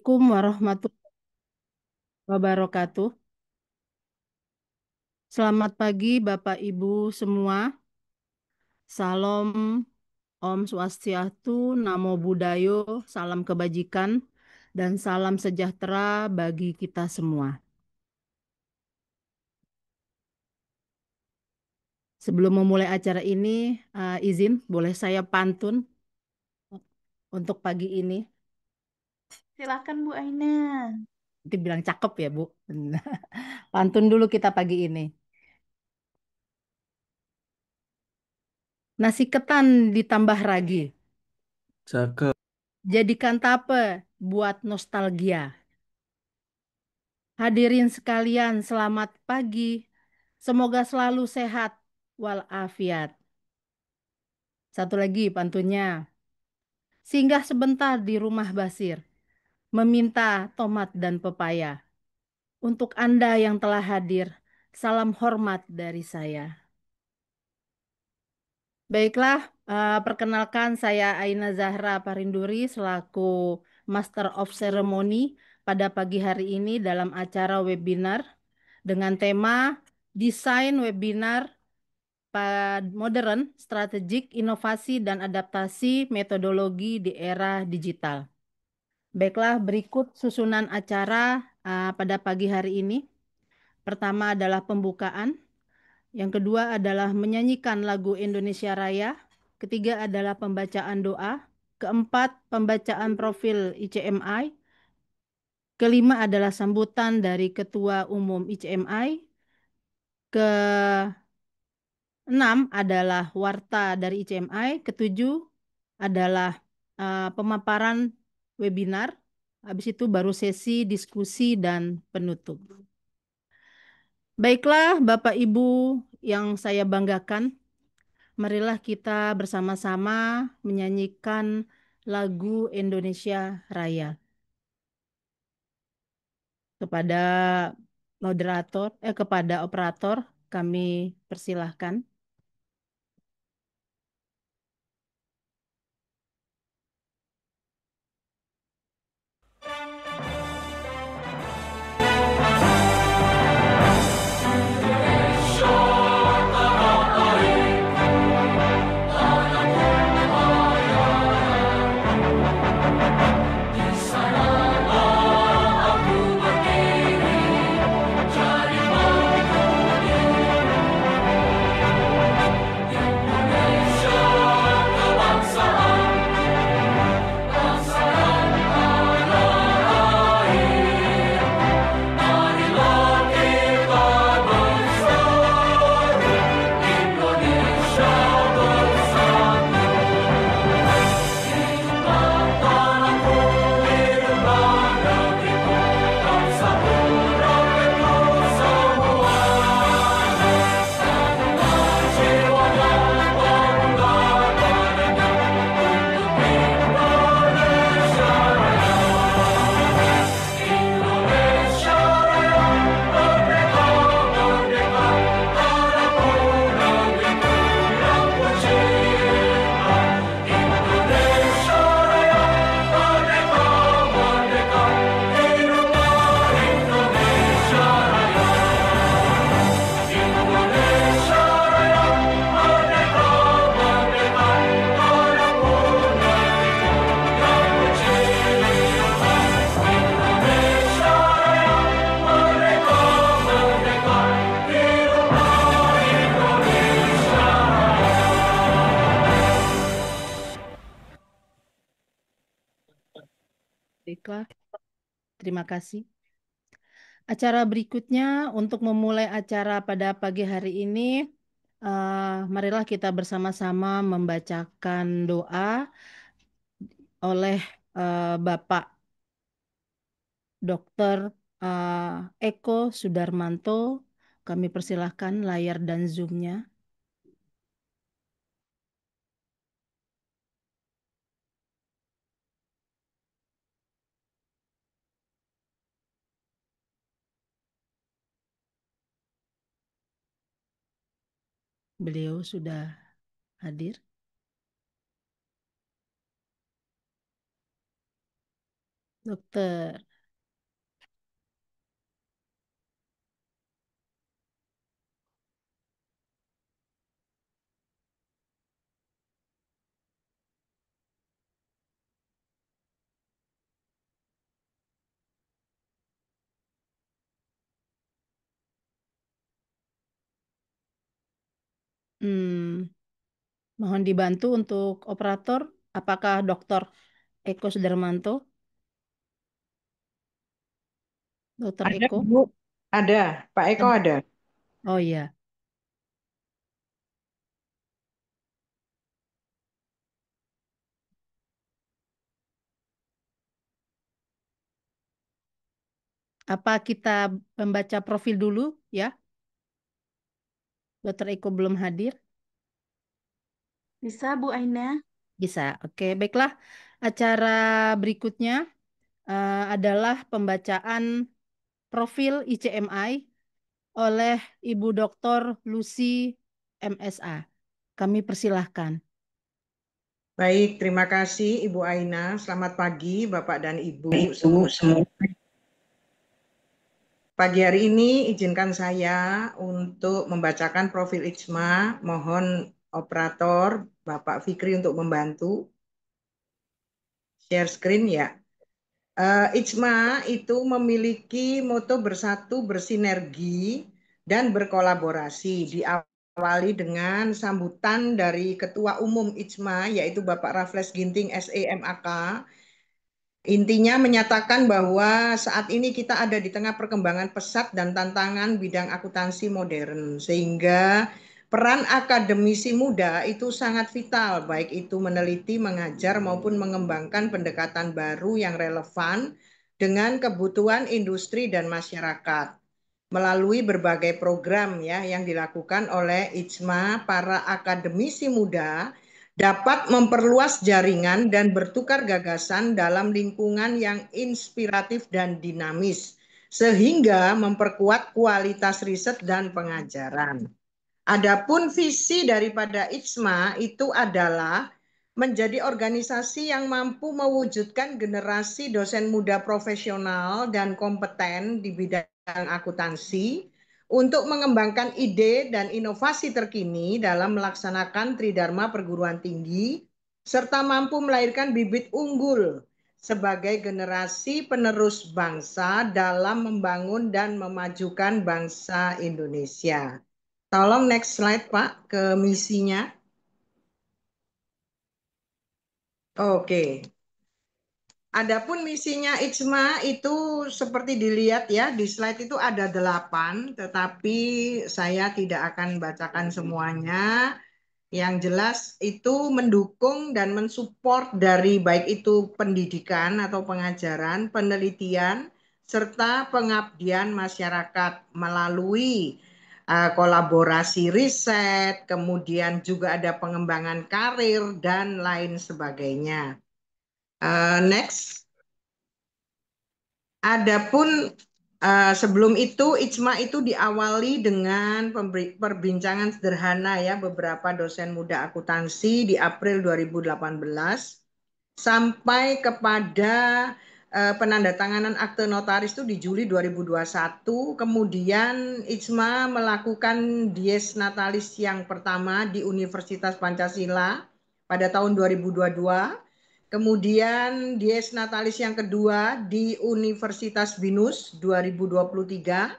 Assalamualaikum warahmatullahi wabarakatuh. Selamat pagi Bapak Ibu semua. Salam Om Swastiastu, Namo Buddhayo, salam kebajikan, dan salam sejahtera bagi kita semua. Sebelum memulai acara ini, izin boleh saya pantun untuk pagi ini. Silakan Bu Aina. Nanti bilang cakep ya Bu. Pantun dulu kita pagi ini. Nasi ketan ditambah ragi. Cakep. Jadikan tape buat nostalgia. Hadirin sekalian, selamat pagi. Semoga selalu sehat walafiat. Satu lagi pantunnya. Singgah sebentar di rumah Basir, meminta tomat dan pepaya. Untuk Anda yang telah hadir, salam hormat dari saya. Baiklah, perkenalkan saya Aina Zahra Parinduri selaku Master of Ceremony pada pagi hari ini dalam acara webinar dengan tema Desain Webinar Modern, Strategik, Inovasi, dan Adaptasi Metodologi di Era Digital. Baiklah, berikut susunan acara pada pagi hari ini. Pertama adalah pembukaan. Yang kedua adalah menyanyikan lagu Indonesia Raya. Ketiga adalah pembacaan doa. Keempat, pembacaan profil ICMI. Kelima adalah sambutan dari Ketua Umum ICMI. Keenam adalah warta dari ICMI. Ketujuh adalah pemaparan webinar. Habis itu baru sesi diskusi dan penutup. Baiklah, Bapak Ibu yang saya banggakan, marilah kita bersama-sama menyanyikan lagu Indonesia Raya. Kepada kepada operator, kami persilahkan. Baiklah, terima kasih. Acara berikutnya untuk memulai acara pada pagi hari ini, marilah kita bersama-sama membacakan doa oleh Bapak Dr. Eko Sudarmanto. Kami persilahkan layar dan Zoom-nya. Beliau sudah hadir. dokter. Hmm, mohon dibantu untuk operator. Apakah Dokter Eko Sudarmanto? Dokter Ada, Eko? Bu. Ada. Pak Eko Ada. ada. Oh iya. Apa kita membaca profil dulu ya? Dokter Eko belum hadir. Bisa Bu Aina? Bisa. Oke, baiklah. Acara berikutnya adalah pembacaan profil ICMI oleh Ibu Doktor Lucy MSA. Kami persilahkan. Baik, terima kasih Ibu Aina. Selamat pagi Bapak dan Ibu Bu, semua. semua. Pagi hari ini izinkan saya untuk membacakan profil ICMA. Mohon operator Bapak Fikri untuk membantu share screen ya. ICMA itu memiliki moto bersatu bersinergi dan berkolaborasi. Diawali dengan sambutan dari Ketua Umum ICMA yaitu Bapak Raffles Ginting SEMAK. Intinya menyatakan bahwa saat ini kita ada di tengah perkembangan pesat dan tantangan bidang akuntansi modern, sehingga peran akademisi muda itu sangat vital, baik itu meneliti, mengajar, maupun mengembangkan pendekatan baru yang relevan dengan kebutuhan industri dan masyarakat. Melalui berbagai program ya yang dilakukan oleh ICMA, para akademisi muda dapat memperluas jaringan dan bertukar gagasan dalam lingkungan yang inspiratif dan dinamis, sehingga memperkuat kualitas riset dan pengajaran. Adapun visi daripada ICMA itu adalah menjadi organisasi yang mampu mewujudkan generasi dosen muda profesional dan kompeten di bidang akuntansi untuk mengembangkan ide dan inovasi terkini dalam melaksanakan tridharma perguruan tinggi serta mampu melahirkan bibit unggul sebagai generasi penerus bangsa dalam membangun dan memajukan bangsa Indonesia. Tolong next slide Pak ke misinya. Oke. Adapun misinya ICMA itu seperti dilihat ya di slide itu ada 8, tetapi saya tidak akan bacakan semuanya. Yang jelas itu mendukung dan mensupport dari baik itu pendidikan atau pengajaran, penelitian, serta pengabdian masyarakat melalui kolaborasi riset, kemudian juga ada pengembangan karir dan lain sebagainya. Next. Adapun sebelum itu ICMA itu diawali dengan perbincangan sederhana ya beberapa dosen muda akuntansi di April 2018 sampai kepada penandatanganan akte notaris itu di Juli 2021. Kemudian ICMA melakukan dies natalis yang pertama di Universitas Pancasila pada tahun 2022. Kemudian dies natalis yang kedua di Universitas Binus 2023.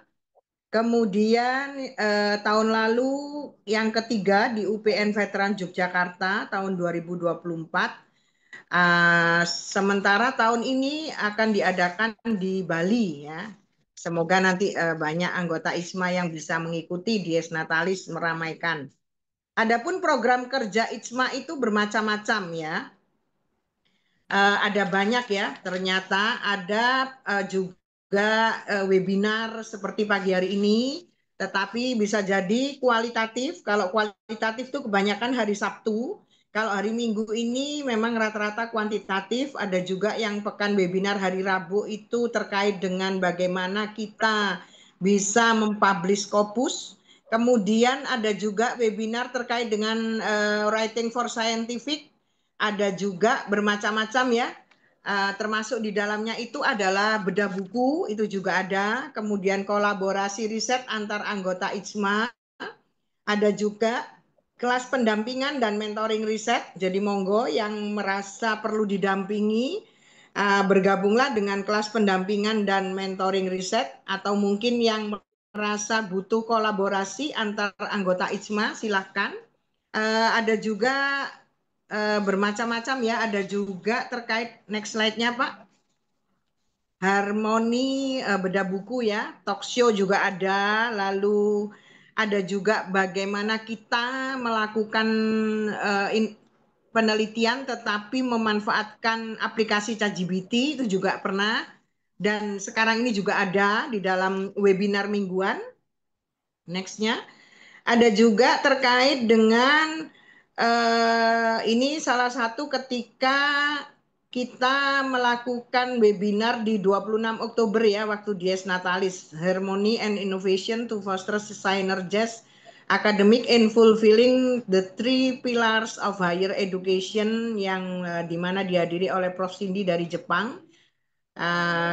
Kemudian tahun lalu yang ketiga di UPN Veteran Yogyakarta tahun 2024. Sementara tahun ini akan diadakan di Bali ya. Semoga nanti banyak anggota ISMA yang bisa mengikuti Dies Natalis meramaikan. Adapun program kerja ISMA itu bermacam-macam ya. Ada banyak ya, ternyata ada juga webinar seperti pagi hari ini, tetapi bisa jadi kualitatif. Kalau kualitatif itu kebanyakan hari Sabtu, kalau hari Minggu ini memang rata-rata kuantitatif. Ada juga yang pekan webinar hari Rabu itu terkait dengan bagaimana kita bisa mempublish Scopus. Kemudian ada juga webinar terkait dengan writing for scientific. Ada juga bermacam-macam ya. termasuk di dalamnya itu adalah bedah buku, itu juga ada, kemudian kolaborasi riset antar anggota IJMA, ada juga kelas pendampingan dan mentoring riset. Jadi monggo yang merasa perlu didampingi, bergabunglah dengan kelas pendampingan dan mentoring riset, atau mungkin yang merasa butuh kolaborasi antar anggota IJMA, silahkan. Ada juga bermacam-macam ya, ada juga terkait, next slide-nya Pak, harmoni bedah buku ya, talk show juga ada, lalu ada juga bagaimana kita melakukan penelitian tetapi memanfaatkan aplikasi ChatGPT, itu juga pernah, dan sekarang ini juga ada di dalam webinar mingguan. Nextnya ada juga terkait dengan ini salah satu ketika kita melakukan webinar di 26 Oktober ya, waktu Dies Natalis, Harmony and Innovation to Foster Synergies Academic and Fulfilling the Three Pillars of Higher Education, yang dimana dihadiri oleh Prof. Cindy dari Jepang.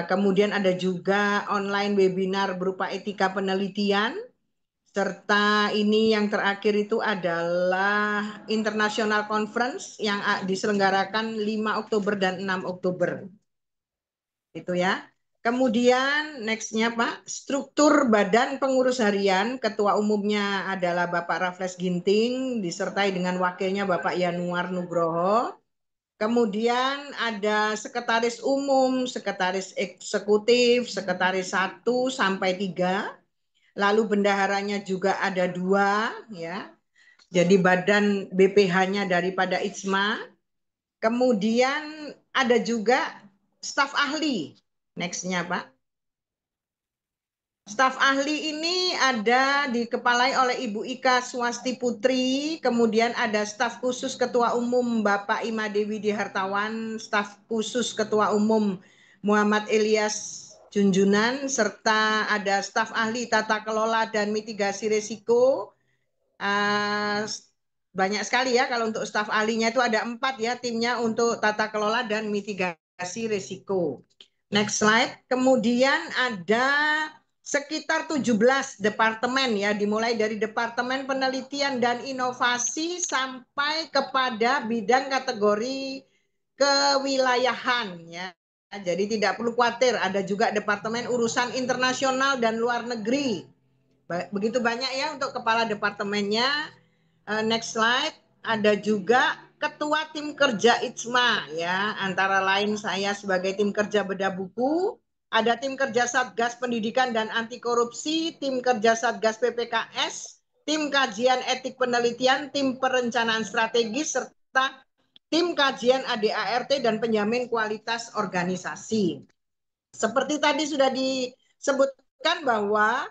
Kemudian ada juga online webinar berupa etika penelitian, serta ini yang terakhir itu adalah International Conference yang diselenggarakan 5 Oktober dan 6 Oktober. Itu ya. Kemudian nextnya Pak, struktur Badan Pengurus Harian, ketua umumnya adalah Bapak Raffles Ginting, disertai dengan wakilnya Bapak Yanuar Nugroho. Kemudian ada sekretaris umum, sekretaris eksekutif, sekretaris 1 sampai 3. Lalu bendaharanya juga ada 2 ya. Jadi badan BPH-nya daripada IJMA. Kemudian ada juga staf ahli. Nextnya Pak. Staf ahli ini ada dikepalai oleh Ibu Ika Swasti Putri, kemudian ada staf khusus Ketua Umum Bapak Ima Dewi Dihartawan, staf khusus Ketua Umum Muhammad Ilyas Junjunan, serta ada staf ahli tata kelola dan mitigasi risiko. Banyak sekali ya, kalau untuk staf ahlinya itu ada 4 ya timnya untuk tata kelola dan mitigasi risiko. Next slide. Kemudian ada sekitar 17 departemen ya, dimulai dari Departemen Penelitian dan Inovasi sampai kepada bidang kategori kewilayahan ya. Jadi tidak perlu khawatir, ada juga Departemen Urusan Internasional dan Luar Negeri. Begitu banyak ya untuk kepala departemennya. Next slide. Ada juga ketua tim kerja IJMA ya, antara lain saya sebagai tim kerja bedah buku, ada tim kerja Satgas Pendidikan dan Anti Korupsi, tim kerja Satgas PPKS, tim kajian etik penelitian, tim perencanaan strategis, serta tim kajian ADART dan penjamin kualitas organisasi. Seperti tadi sudah disebutkan bahwa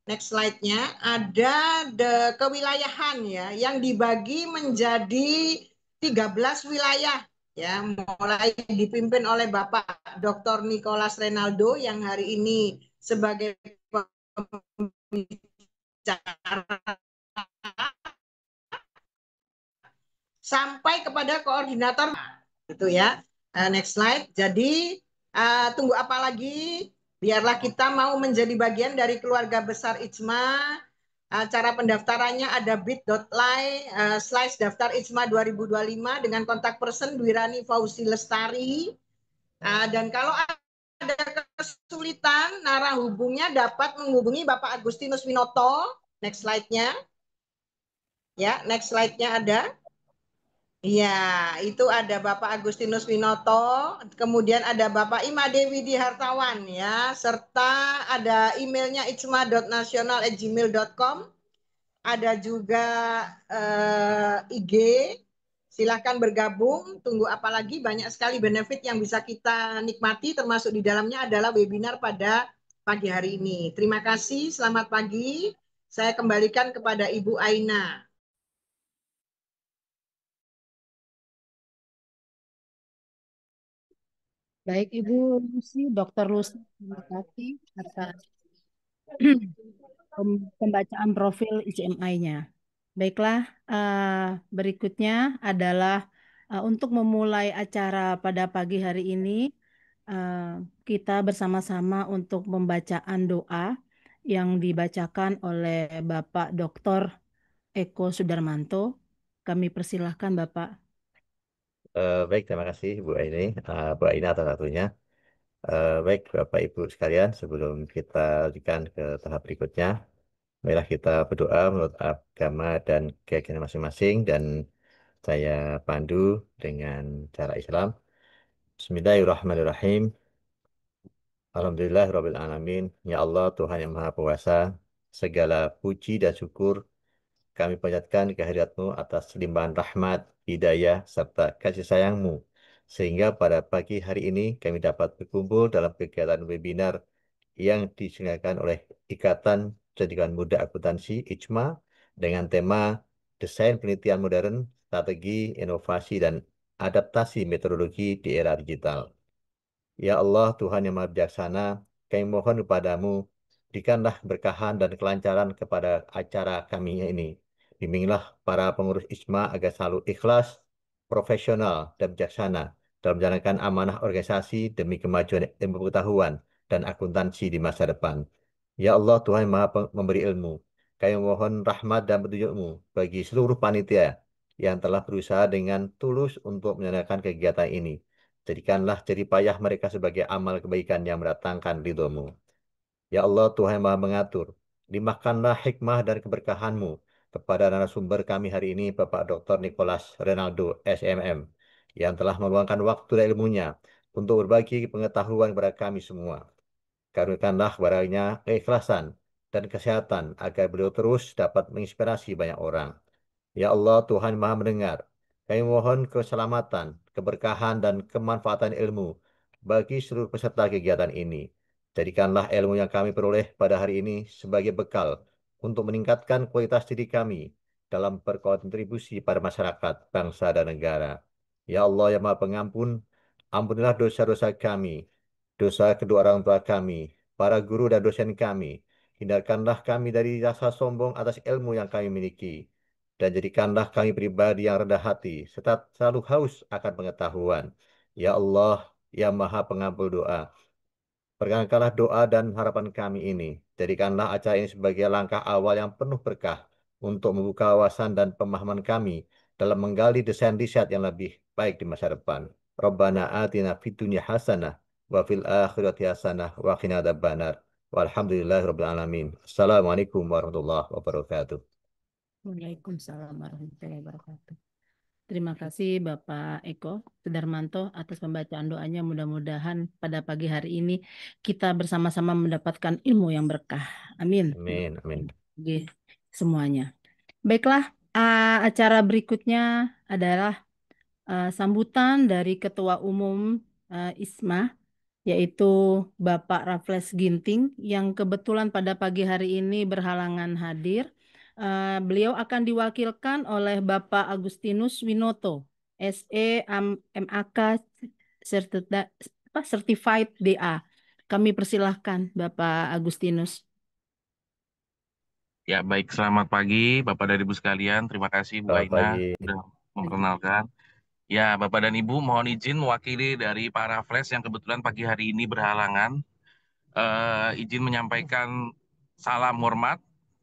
next slide-nya ada kewilayahan ya, yang dibagi menjadi 13 wilayah ya, mulai dipimpin oleh Bapak Dr. Nicholas Renaldo yang hari ini sebagai pembicara, sampai kepada koordinator itu ya. Next slide. Jadi tunggu apa lagi? Biarlah kita mau menjadi bagian dari keluarga besar IJMA. Cara pendaftarannya ada bit.ly/daftar IJMA 2025 dengan kontak person Dwirani Fauzi Lestari. Dan kalau ada kesulitan, narah hubungnya dapat menghubungi Bapak Agustinus Winoto. Next slide-nya. Ya, next slide-nya ada. Iya, itu ada Bapak Agustinus Winoto, kemudian ada Bapak Ima Dewi Dihartawan ya, serta ada emailnya ijma.nasional@gmail.com, ada juga IG, silahkan bergabung, tunggu apalagi, banyak sekali benefit yang bisa kita nikmati, termasuk di dalamnya adalah webinar pada pagi hari ini. Terima kasih, selamat pagi, saya kembalikan kepada Ibu Aina. Baik Ibu Lucy, Dr. Lucy, terima kasih atas pembacaan profil ICMI-nya. Baiklah, berikutnya adalah Untuk memulai acara pada pagi hari ini, eh, kita bersama-sama untuk pembacaan doa yang dibacakan oleh Bapak Dr. Eko Sudarmanto. Kami persilahkan Bapak. Baik, terima kasih Bu Aini, Bu Aina atas waktunya. Baik, Bapak Ibu sekalian, sebelum kita lanjutkan ke tahap berikutnya, marilah kita berdoa menurut agama dan keyakinan masing-masing, dan saya pandu dengan cara Islam. Bismillahirrahmanirrahim. Alhamdulillahirabbil alamin. Ya Allah, Tuhan yang Maha Kuasa, segala puji dan syukur kami panjatkan kehadirat-Mu atas limpahan rahmat, hidayah, serta kasih sayang-Mu. Sehingga pada pagi hari ini kami dapat berkumpul dalam kegiatan webinar yang diselenggarakan oleh Ikatan Pendidikan Muda Akuntansi (ICMA) dengan tema Desain Penelitian Modern, Strategi, Inovasi, dan Adaptasi Metodologi di Era Digital. Ya Allah, Tuhan yang Maha Bijaksana, kami mohon kepadamu, berikanlah berkahan dan kelancaran kepada acara kami ini. Bimbinglah para pengurus ISMA agar selalu ikhlas, profesional, dan bijaksana dalam menjalankan amanah organisasi demi kemajuan ilmu pengetahuan dan akuntansi di masa depan. Ya Allah, Tuhan yang Maha memberi ilmu, kami mohon rahmat dan petunjuk-Mu bagi seluruh panitia yang telah berusaha dengan tulus untuk menjalankan kegiatan ini. Jadikanlah jerih payah mereka sebagai amal kebaikan yang mendatangkan ridho-Mu. Ya Allah, Tuhan yang Maha Mengatur, limpahkanlah hikmah dan keberkahan-Mu kepada narasumber kami hari ini, Bapak Dr. Nicholas Renaldo, SMM, yang telah meluangkan waktu dan ilmunya untuk berbagi pengetahuan kepada kami semua. Karuniakanlah kepadanya keikhlasan dan kesehatan agar beliau terus dapat menginspirasi banyak orang. Ya Allah, Tuhan Maha Mendengar, kami mohon keselamatan, keberkahan, dan kemanfaatan ilmu bagi seluruh peserta kegiatan ini. Jadikanlah ilmu yang kami peroleh pada hari ini sebagai bekal untuk meningkatkan kualitas diri kami dalam berkontribusi pada masyarakat, bangsa, dan negara. Ya Allah yang Maha Pengampun, ampunilah dosa-dosa kami, dosa kedua orang tua kami, para guru dan dosen kami. Hindarkanlah kami dari rasa sombong atas ilmu yang kami miliki, dan jadikanlah kami pribadi yang rendah hati, serta selalu haus akan pengetahuan. Ya Allah, yang Maha Pengampun doa, perkenankanlah doa dan harapan kami ini. Jadikanlah acara ini sebagai langkah awal yang penuh berkah untuk membuka wawasan dan pemahaman kami dalam menggali desain riset yang lebih baik di masa depan. Rabbana atina fid dunya hasanah wa fil akhirati hasanah wa qina adzabannar. Walhamdulillahirabbil alamin. Assalamualaikum warahmatullahi wabarakatuh. Waalaikumsalam warahmatullahi wabarakatuh. Terima kasih Bapak Eko Sudarmanto atas pembacaan doanya. Mudah-mudahan pada pagi hari ini kita bersama-sama mendapatkan ilmu yang berkah. Amin. Amin, amin. Bagi semuanya. Baiklah, acara berikutnya adalah sambutan dari Ketua Umum ISMA, yaitu Bapak Raffles Ginting, yang kebetulan pada pagi hari ini berhalangan hadir. Beliau akan diwakilkan oleh Bapak Agustinus Winoto, SE MAK Certified DA. Kami persilahkan Bapak Agustinus. Ya, baik. Selamat pagi, Bapak dan Ibu sekalian. Terima kasih, Bu Selamat Aina, pagi. sudah memperkenalkan. Ya, Bapak dan Ibu, mohon izin mewakili dari para Flash yang kebetulan pagi hari ini berhalangan. Izin menyampaikan salam hormat.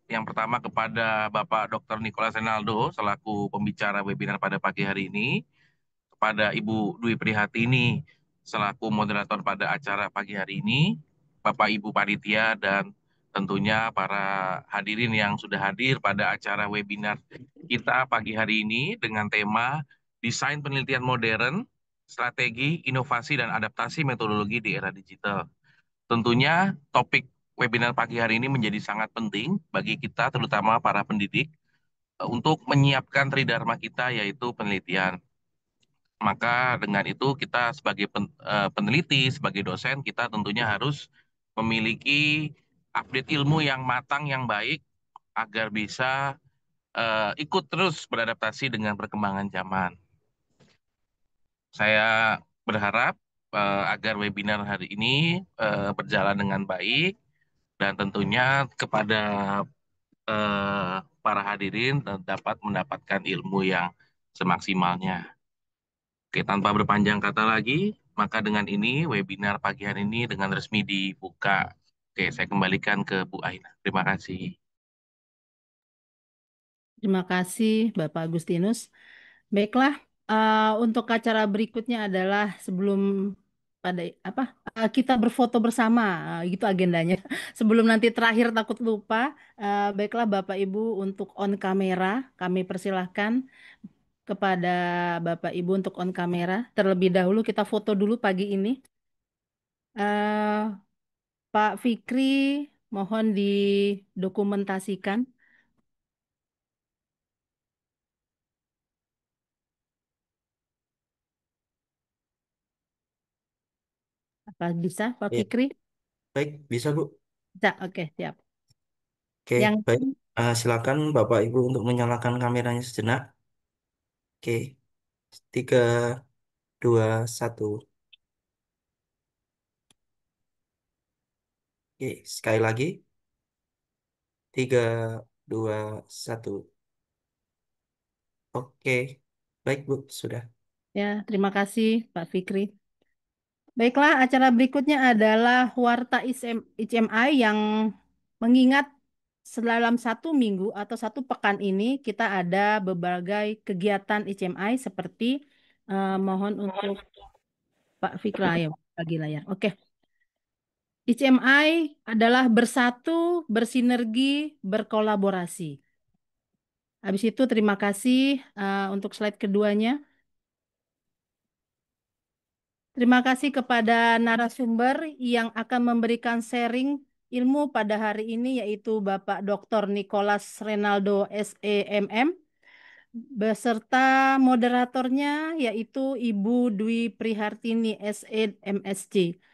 Yang pertama kepada Bapak Dr. Nicholas Renaldo, selaku pembicara webinar pada pagi hari ini. Kepada Ibu Dwi Prihatini, selaku moderator pada acara pagi hari ini. Bapak Ibu Panitia, dan tentunya para hadirin yang sudah hadir pada acara webinar kita pagi hari ini dengan tema Desain Penelitian Modern, Strategi, Inovasi, dan Adaptasi Metodologi di Era Digital. Tentunya topik webinar pagi hari ini menjadi sangat penting bagi kita, terutama para pendidik, untuk menyiapkan tridharma kita, yaitu penelitian. Maka dengan itu kita sebagai peneliti, sebagai dosen, kita tentunya harus memiliki update ilmu yang matang, yang baik, agar bisa ikut terus beradaptasi dengan perkembangan zaman. Saya berharap agar webinar hari ini berjalan dengan baik, dan tentunya kepada para hadirin dapat mendapatkan ilmu yang semaksimalnya. Oke, tanpa berpanjang kata lagi, maka dengan ini webinar pagi hari ini dengan resmi dibuka. Oke, saya kembalikan ke Bu Aina. Terima kasih. Terima kasih Bapak Agustinus. Baiklah, untuk acara berikutnya adalah sebelum pada kita berfoto bersama, gitu agendanya. Sebelum nanti terakhir takut lupa, baiklah Bapak Ibu untuk on kamera, kami persilahkan kepada Bapak Ibu untuk on kamera. Terlebih dahulu kita foto dulu pagi ini. Eh, Pak Fikri, mohon didokumentasikan. Apa bisa, Pak Ya, Fikri? baik, bisa Bu. Bisa, oke, siap. Oke, Yang baik. Silakan Bapak Ibu untuk menyalakan kameranya sejenak. Oke, 3, 2, 1. Oke, sekali lagi. 3, 2, 1. Oke, baik Bu, sudah. ya, terima kasih Pak Fikri. Baiklah, acara berikutnya adalah Warta ICMI yang mengingat dalam 1 minggu atau 1 pekan ini kita ada berbagai kegiatan ICMI seperti mohon untuk Pak Fikra ya bagi layar. Oke, ICMI adalah bersatu, bersinergi, berkolaborasi. Habis itu terima kasih untuk slide keduanya. Terima kasih kepada narasumber yang akan memberikan sharing ilmu pada hari ini yaitu Bapak Dr. Nicholas Renaldo SEMM beserta moderatornya yaitu Ibu Dwi Prihartini SEMSC.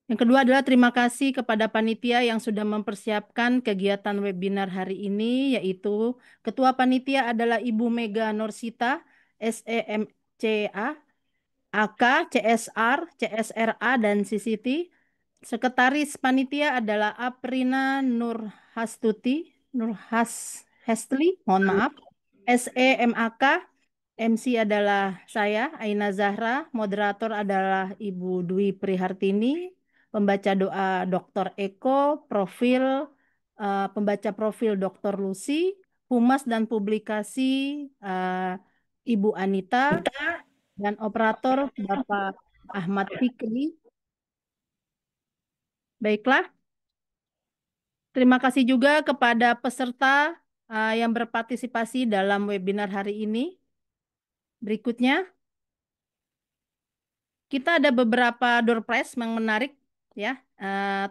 Yang kedua adalah terima kasih kepada panitia yang sudah mempersiapkan kegiatan webinar hari ini yaitu Ketua Panitia adalah Ibu Mega Norsita SEMCA AK, CSR, CSRA, dan CCT. Sekretaris Panitia adalah Aprina Hestli, mohon maaf. SEMAK, MC adalah saya, Aina Zahra. Moderator adalah Ibu Dwi Prihartini. Pembaca doa Dr. Eko, pembaca profil Dr. Lucy, humas dan publikasi Ibu Anita, dan operator Bapak Ahmad Fikri. Baiklah, terima kasih juga kepada peserta yang berpartisipasi dalam webinar hari ini. Berikutnya, kita ada beberapa door prize yang menarik ya.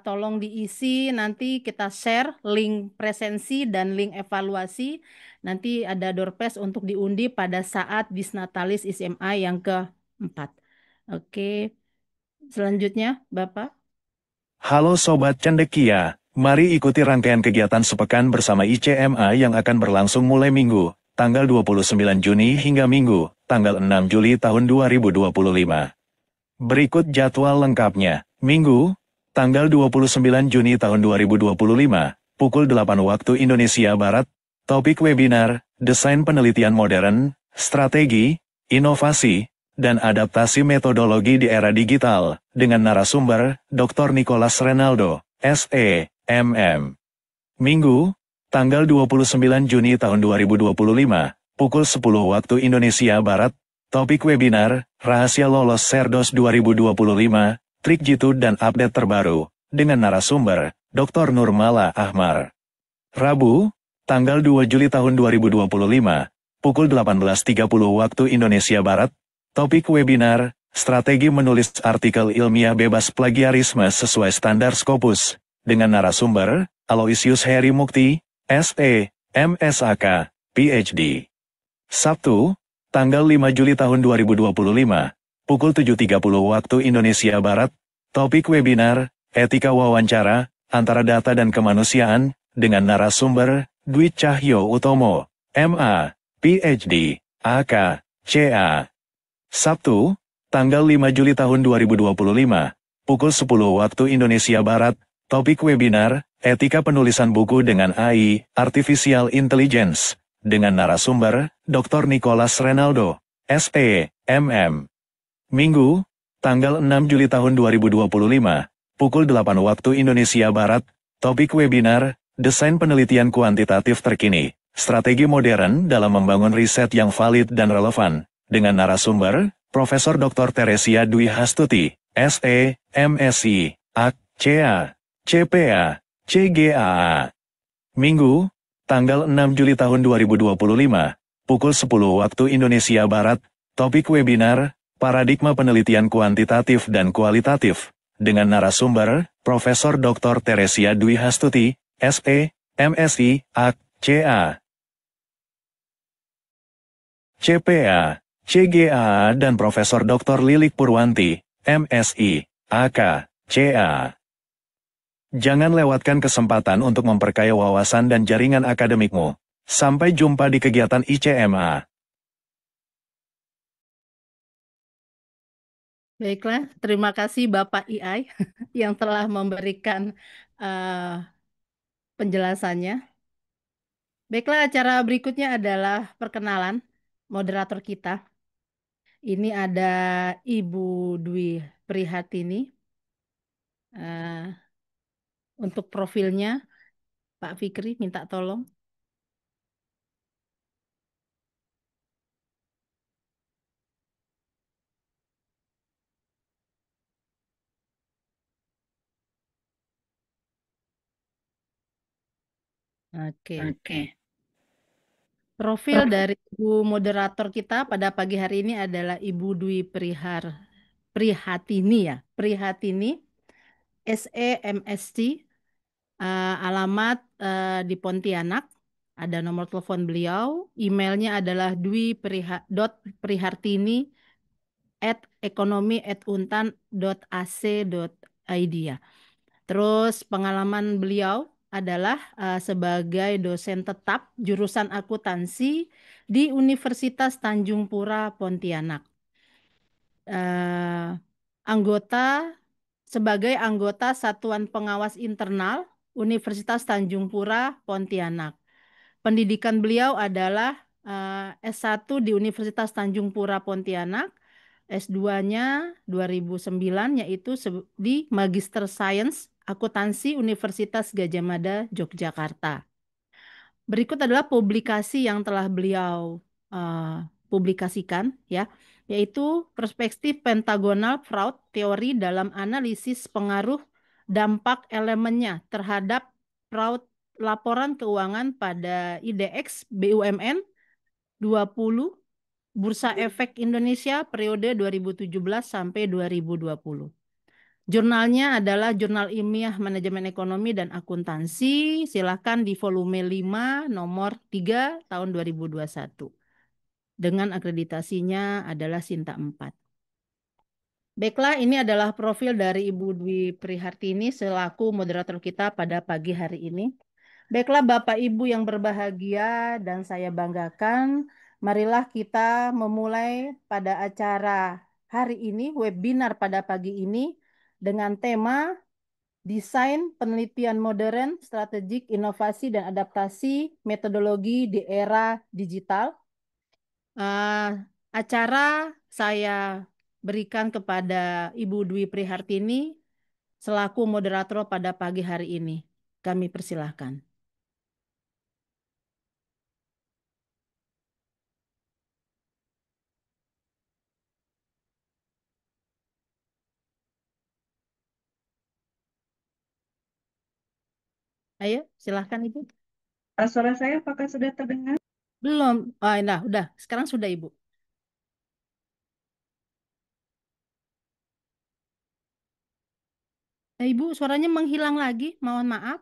Tolong diisi nanti kita share link presensi dan link evaluasi. Nanti ada door prize untuk diundi pada saat Disnatalis ICMI yang keempat. Oke, selanjutnya Bapak. Halo Sobat Cendekia, mari ikuti rangkaian kegiatan sepekan bersama ICMA yang akan berlangsung mulai Minggu, tanggal 29 Juni hingga Minggu, tanggal 6 Juli tahun 2025. Berikut jadwal lengkapnya. Minggu, tanggal 29 Juni tahun 2025, pukul 8 waktu Indonesia Barat, topik webinar, Desain Penelitian Modern, Strategi, Inovasi, dan Adaptasi Metodologi di Era Digital, dengan narasumber, Dr. Nicholas Renaldo, SEMM. Minggu, tanggal 29 Juni tahun 2025, pukul 10 waktu Indonesia Barat, topik webinar, Rahasia Lolos Serdos 2025, Trik Jitu dan Update Terbaru, dengan narasumber, Dr. Nurmala Ahmar. Rabu, tanggal 2 Juli tahun 2025, pukul 18.30 waktu Indonesia Barat, topik webinar, Strategi Menulis Artikel Ilmiah Bebas Plagiarisme Sesuai Standar Scopus, dengan narasumber, Aloysius Heri Mukti, SE, MSAK, PhD. Sabtu, tanggal 5 Juli tahun 2025, pukul 7.30 waktu Indonesia Barat, topik webinar, Etika Wawancara, Antara Data dan Kemanusiaan, dengan narasumber, Dwi Cahyo Utomo, MA, PhD, AK, CA. Sabtu, tanggal 5 Juli tahun 2025, pukul 10 waktu Indonesia Barat, topik webinar, Etika Penulisan Buku dengan AI, Artificial Intelligence, dengan narasumber, Dr. Nicholas Renaldo, SE, MM. Minggu, tanggal 6 Juli tahun 2025, pukul 8 waktu Indonesia Barat, topik webinar, Desain Penelitian Kuantitatif Terkini, Strategi Modern dalam Membangun Riset yang Valid dan Relevan, dengan narasumber, Profesor Dr. Teresia Dwi Hastuti, SE, MSI, AK, CA, CPA, CGAA. Minggu, tanggal 6 Juli tahun 2025, pukul 10 waktu Indonesia Barat, topik webinar, Paradigma Penelitian Kuantitatif dan Kualitatif, dengan narasumber, Profesor Dr. Teresia Dwi Hastuti, SE, MSI, AK, CA, CPA, CGA, dan Profesor Dr. Lilik Purwanti, MSI, AK, CA. Jangan lewatkan kesempatan untuk memperkaya wawasan dan jaringan akademikmu. Sampai jumpa di kegiatan ICMA. Baiklah, terima kasih Bapak IAI yang telah memberikan eh, penjelasannya. Baiklah, acara berikutnya adalah perkenalan moderator kita. Ini ada Ibu Dwi Prihatini. Eh, untuk profilnya, Pak Fikri minta tolong. Oke. Profil dari Ibu moderator kita pada pagi hari ini adalah Ibu Dwi Prihatini ya. Prihatini, SEMST, alamat di Pontianak. Ada nomor telepon beliau. Emailnya adalah dwi.prihatini@ekonomi@untan.ac.id ya. Terus pengalaman beliau adalah sebagai dosen tetap jurusan akuntansi di Universitas Tanjung Pura Pontianak. Eh, anggota sebagai anggota Satuan Pengawas Internal Universitas Tanjung Pura Pontianak. Pendidikan beliau adalah S1 di Universitas Tanjung Pura Pontianak, S2-nya 2009 yaitu di Magister Sains Akuntansi Universitas Gadjah Mada, Yogyakarta. Berikut adalah publikasi yang telah beliau publikasikan ya, yaitu Perspektif Pentagonal Fraud Teori dalam Analisis Pengaruh Dampak Elemennya terhadap Fraud Laporan Keuangan pada IDX BUMN 20 Bursa Efek Indonesia periode 2017 sampai 2020. Jurnalnya adalah Jurnal Ilmiah Manajemen Ekonomi dan Akuntansi. Silakan di volume 5 nomor 3 tahun 2021. Dengan akreditasinya adalah Sinta 4. Baiklah, ini adalah profil dari Ibu Dwi Prihartini selaku moderator kita pada pagi hari ini. Baiklah Bapak Ibu yang berbahagia dan saya banggakan, marilah kita memulai pada acara hari ini, webinar pada pagi ini dengan tema Desain Penelitian Modern, Strategik Inovasi dan Adaptasi Metodologi di Era Digital. Acara saya berikan kepada Ibu Dwi Prihartini selaku moderator pada pagi hari ini. Kami persilahkan. Ayo, silahkan Ibu. Suara saya apakah sudah terdengar? Belum. Nah, udah. Sekarang sudah Ibu. Ibu, suaranya menghilang lagi. Mohon maaf.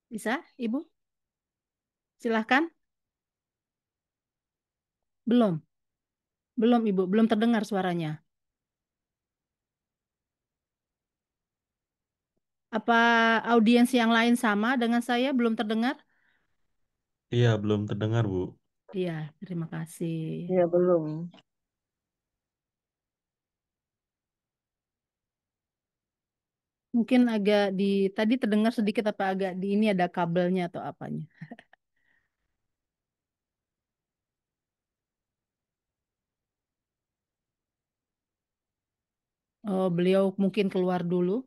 Bisa, Ibu? Silahkan. Belum. Belum, Ibu. Belum terdengar suaranya. Apa audiens yang lain sama dengan saya belum terdengar? Iya, belum terdengar, Bu. Iya, terima kasih. Ya belum. Mungkin agak tadi terdengar sedikit apa agak di ini ada kabelnya atau apanya. Oh, beliau mungkin keluar dulu,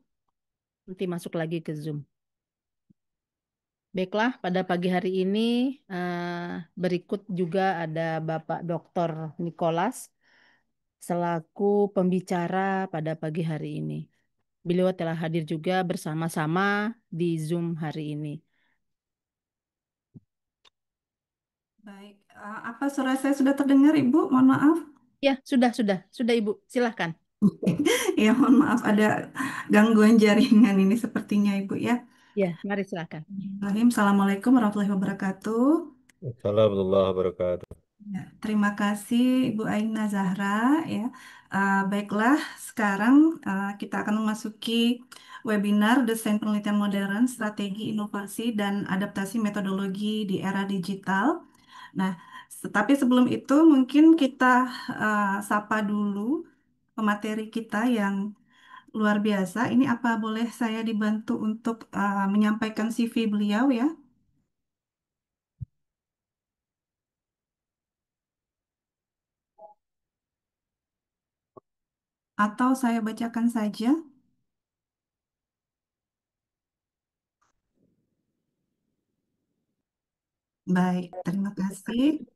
nanti masuk lagi ke Zoom. Baiklah, pada pagi hari ini berikut juga ada Bapak Dr. Nicholas selaku pembicara pada pagi hari ini. Beliau telah hadir juga bersama-sama di Zoom hari ini. Baik, apa suara saya sudah terdengar, Ibu? Mohon maaf. Ya, sudah Ibu, silahkan. Ya, mohon maaf ada gangguan jaringan ini sepertinya, Ibu ya. Ya, mari silahkan. Assalamualaikum warahmatullahi wabarakatuh. Assalamualaikum warahmatullahi wabarakatuh. Ya, terima kasih Ibu Aina Zahra ya. Baiklah, sekarang kita akan memasuki webinar Desain Penelitian Modern, Strategi Inovasi dan Adaptasi Metodologi di Era Digital. Nah, tetapi sebelum itu mungkin kita sapa dulu pemateri kita yang luar biasa. Ini apa boleh saya dibantu untuk menyampaikan CV beliau ya? Atau saya bacakan saja? Baik, terima kasih.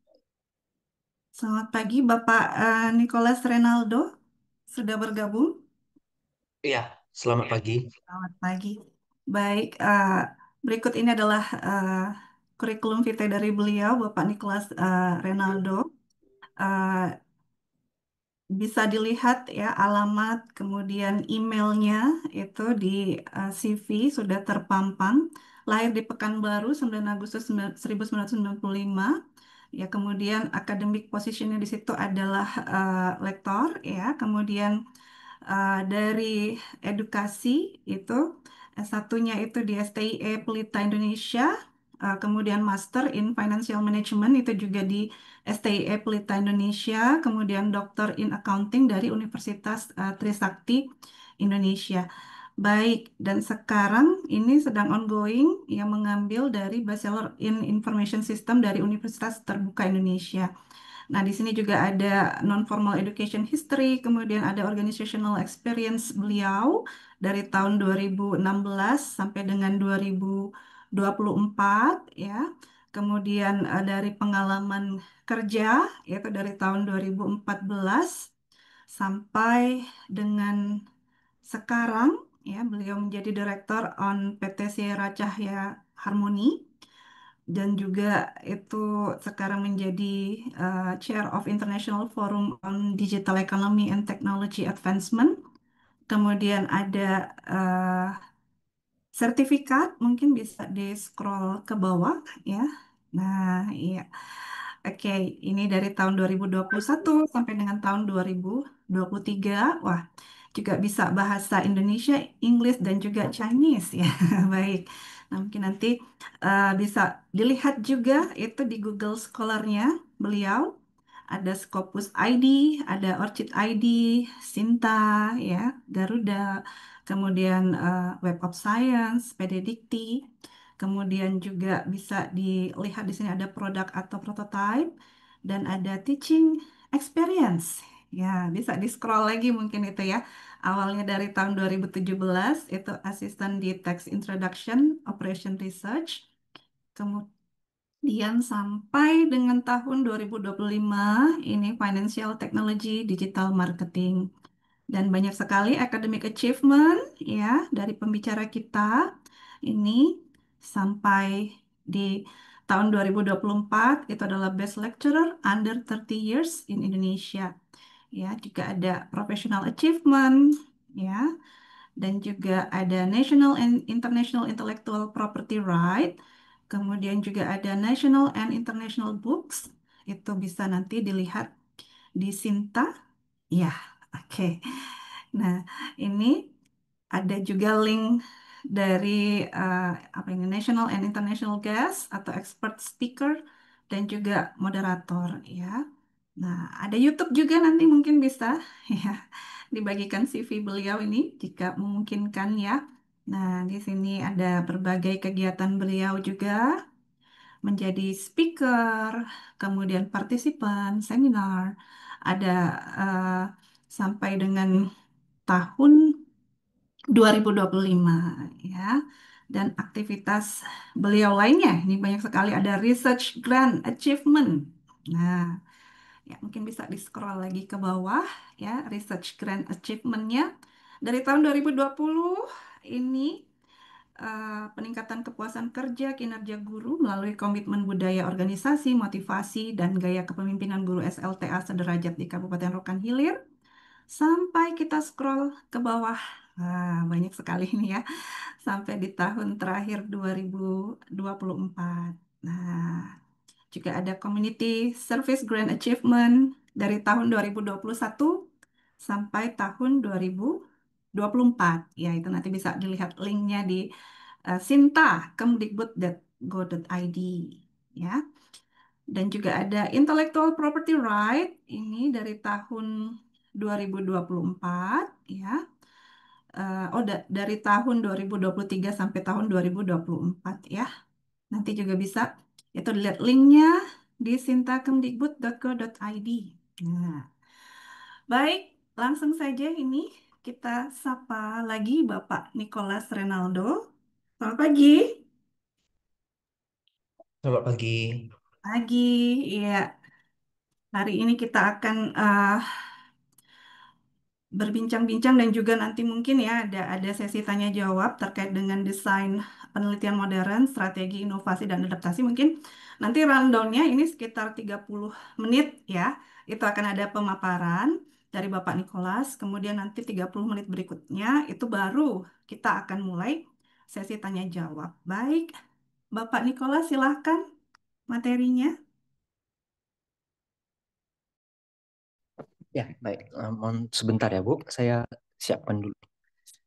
Selamat pagi, Bapak Nicholas Renaldo. Sudah bergabung? Iya, selamat pagi. Selamat pagi. Baik, berikut ini adalah kurikulum vitae dari beliau, Bapak Nicholas Renaldo. Eh, Bisa dilihat ya alamat, kemudian emailnya itu di CV sudah terpampang. Lahir di Pekanbaru 9 Agustus 1995. Ya, kemudian akademik posisinya di situ adalah lektor ya. Kemudian dari edukasi itu S1-nya itu di STIE Pelita Indonesia, kemudian Master in Financial Management itu juga di STIE Pelita Indonesia, kemudian Doktor in Accounting dari Universitas Trisakti Indonesia. Baik, dan sekarang ini sedang ongoing yang mengambil dari Bachelor in Information System dari Universitas Terbuka Indonesia. Nah, di sini juga ada non-formal education history, kemudian ada organizational experience beliau dari tahun 2016 sampai dengan 2024 ya. Kemudian dari pengalaman kerja yaitu dari tahun 2014 sampai dengan sekarang ya beliau menjadi direktur on PT Sierra Cahya Harmony dan juga itu sekarang menjadi Chair of International Forum on Digital Economy and Technology Advancement. Kemudian ada sertifikat, mungkin bisa di-scroll ke bawah ya. Nah, iya. Oke, ini dari tahun 2021 sampai dengan tahun 2023. Wah, juga bisa bahasa Indonesia, Inggris, dan juga Chinese ya. Baik. Nah, mungkin nanti bisa dilihat juga itu di Google Scholar-nya beliau. Ada Scopus ID, ada Orchid ID, Sinta, ya, Garuda, kemudian Web of Science, PDDikti, kemudian juga bisa dilihat di sini ada produk atau prototype, dan ada teaching experience. Ya, bisa di-scroll lagi mungkin itu ya. Awalnya dari tahun 2017 itu asisten di Text Introduction Operation Research. Kemudian sampai dengan tahun 2025 ini Financial Technology Digital Marketing. Dan banyak sekali academic achievement ya dari pembicara kita ini sampai di tahun 2024 itu adalah Best Lecturer Under 30 Years in Indonesia. Ya, juga ada Professional Achievement ya dan juga ada National and International Intellectual Property Right. Kemudian juga ada National and International Books. Itu bisa nanti dilihat di Sinta. Ya, oke. Nah, ini ada juga link dari eh, apa ini National and International Guest atau expert speaker dan juga moderator ya. Nah, ada YouTube juga nanti mungkin bisa ya dibagikan CV beliau ini jika memungkinkan ya. Nah, di sini ada berbagai kegiatan beliau juga menjadi speaker, kemudian partisipan seminar, ada eh, sampai dengan tahun 2025 ya. Dan aktivitas beliau lainnya ini banyak sekali, ada research grant achievement. Nah, ya mungkin bisa di-scroll lagi ke bawah ya, research grant achievementnya dari tahun 2020 ini peningkatan kepuasan kerja, kinerja guru melalui komitmen budaya organisasi, motivasi, dan gaya kepemimpinan guru SLTA sederajat di Kabupaten Rokan Hilir. Sampai kita scroll ke bawah, banyak sekali ini ya, sampai di tahun terakhir 2024. Nah, juga ada Community Service Grant Achievement dari tahun 2021 sampai tahun 2024. Ya, itu nanti bisa dilihat linknya di sinta.kemdikbud.go.id ya. Dan juga ada Intellectual Property Right ini dari tahun 2024 ya. Dari tahun 2023 sampai tahun 2024 ya. Nanti juga bisa itu dilihat linknya di sintakemdikbud.go.id. Nah, baik, langsung saja ini kita sapa lagi Bapak Nicholas Renaldo. Selamat pagi. Selamat pagi. Pagi, iya. Hari ini kita akan berbincang-bincang dan juga nanti mungkin ya ada sesi tanya jawab terkait dengan desain penelitian modern, strategi inovasi dan adaptasi. Mungkin nanti rundownnya ini sekitar 30 menit ya. Itu akan ada pemaparan dari Bapak Nicholas, kemudian nanti 30 menit berikutnya itu baru kita akan mulai sesi tanya jawab. Baik, Bapak Nicholas silahkan materinya. Ya, baik. Mohon sebentar ya, Bu. Saya siapkan dulu.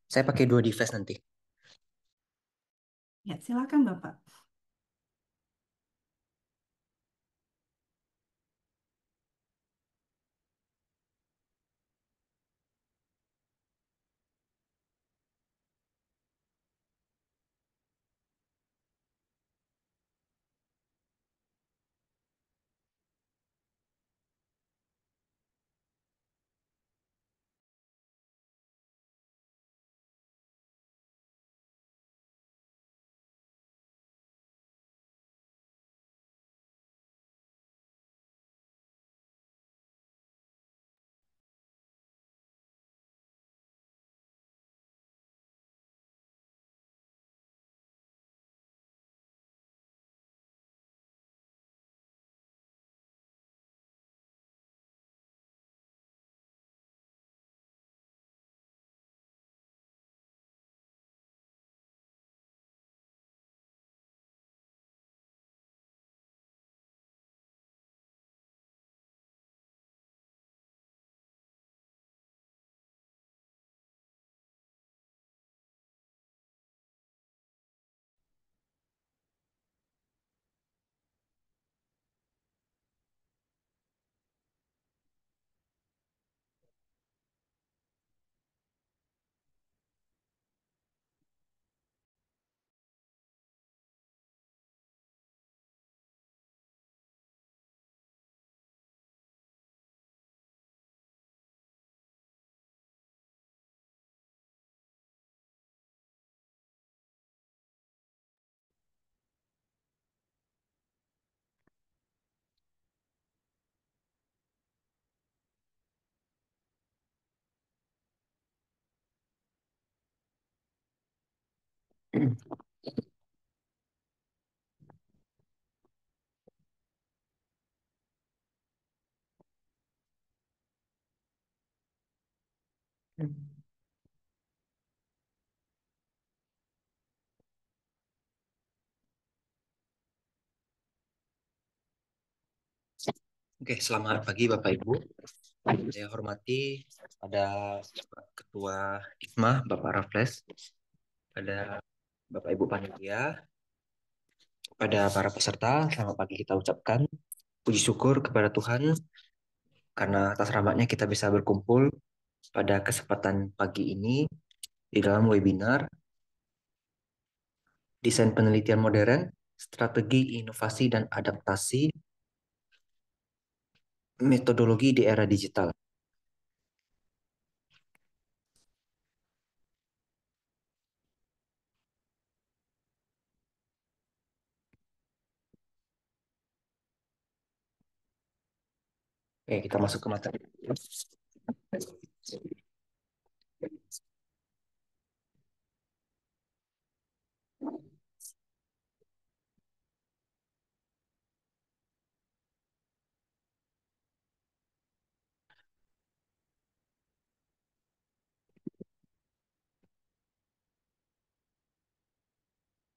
Saya pakai dua device nanti. Ya, silakan Bapak. Oke, selamat pagi Bapak Ibu. Saya hormati pada Ketua IKMA, Bapak Raffles, pada Bapak Ibu Panitia, pada para peserta, selamat pagi kita ucapkan. Puji syukur kepada Tuhan karena atas rahmatnya kita bisa berkumpul pada kesempatan pagi ini di dalam webinar desain penelitian modern, strategi inovasi dan adaptasi, metodologi di era digital. Oke, kita masuk ke materi.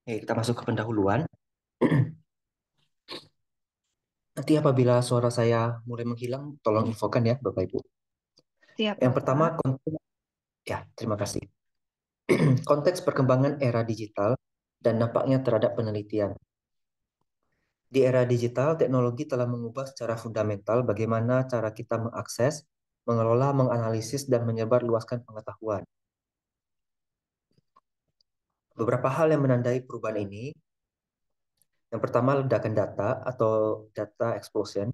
Oke, kita masuk ke pendahuluan. Nanti apabila suara saya mulai menghilang, tolong infokan ya, Bapak Ibu. Siap, Yang Bapak. pertama, ya, terima kasih. Konteks perkembangan era digital dan dampaknya terhadap penelitian. Di era digital, teknologi telah mengubah secara fundamental bagaimana cara kita mengakses, mengelola, menganalisis, dan menyebarluaskan pengetahuan. Beberapa hal yang menandai perubahan ini. Yang pertama, ledakan data atau data explosion.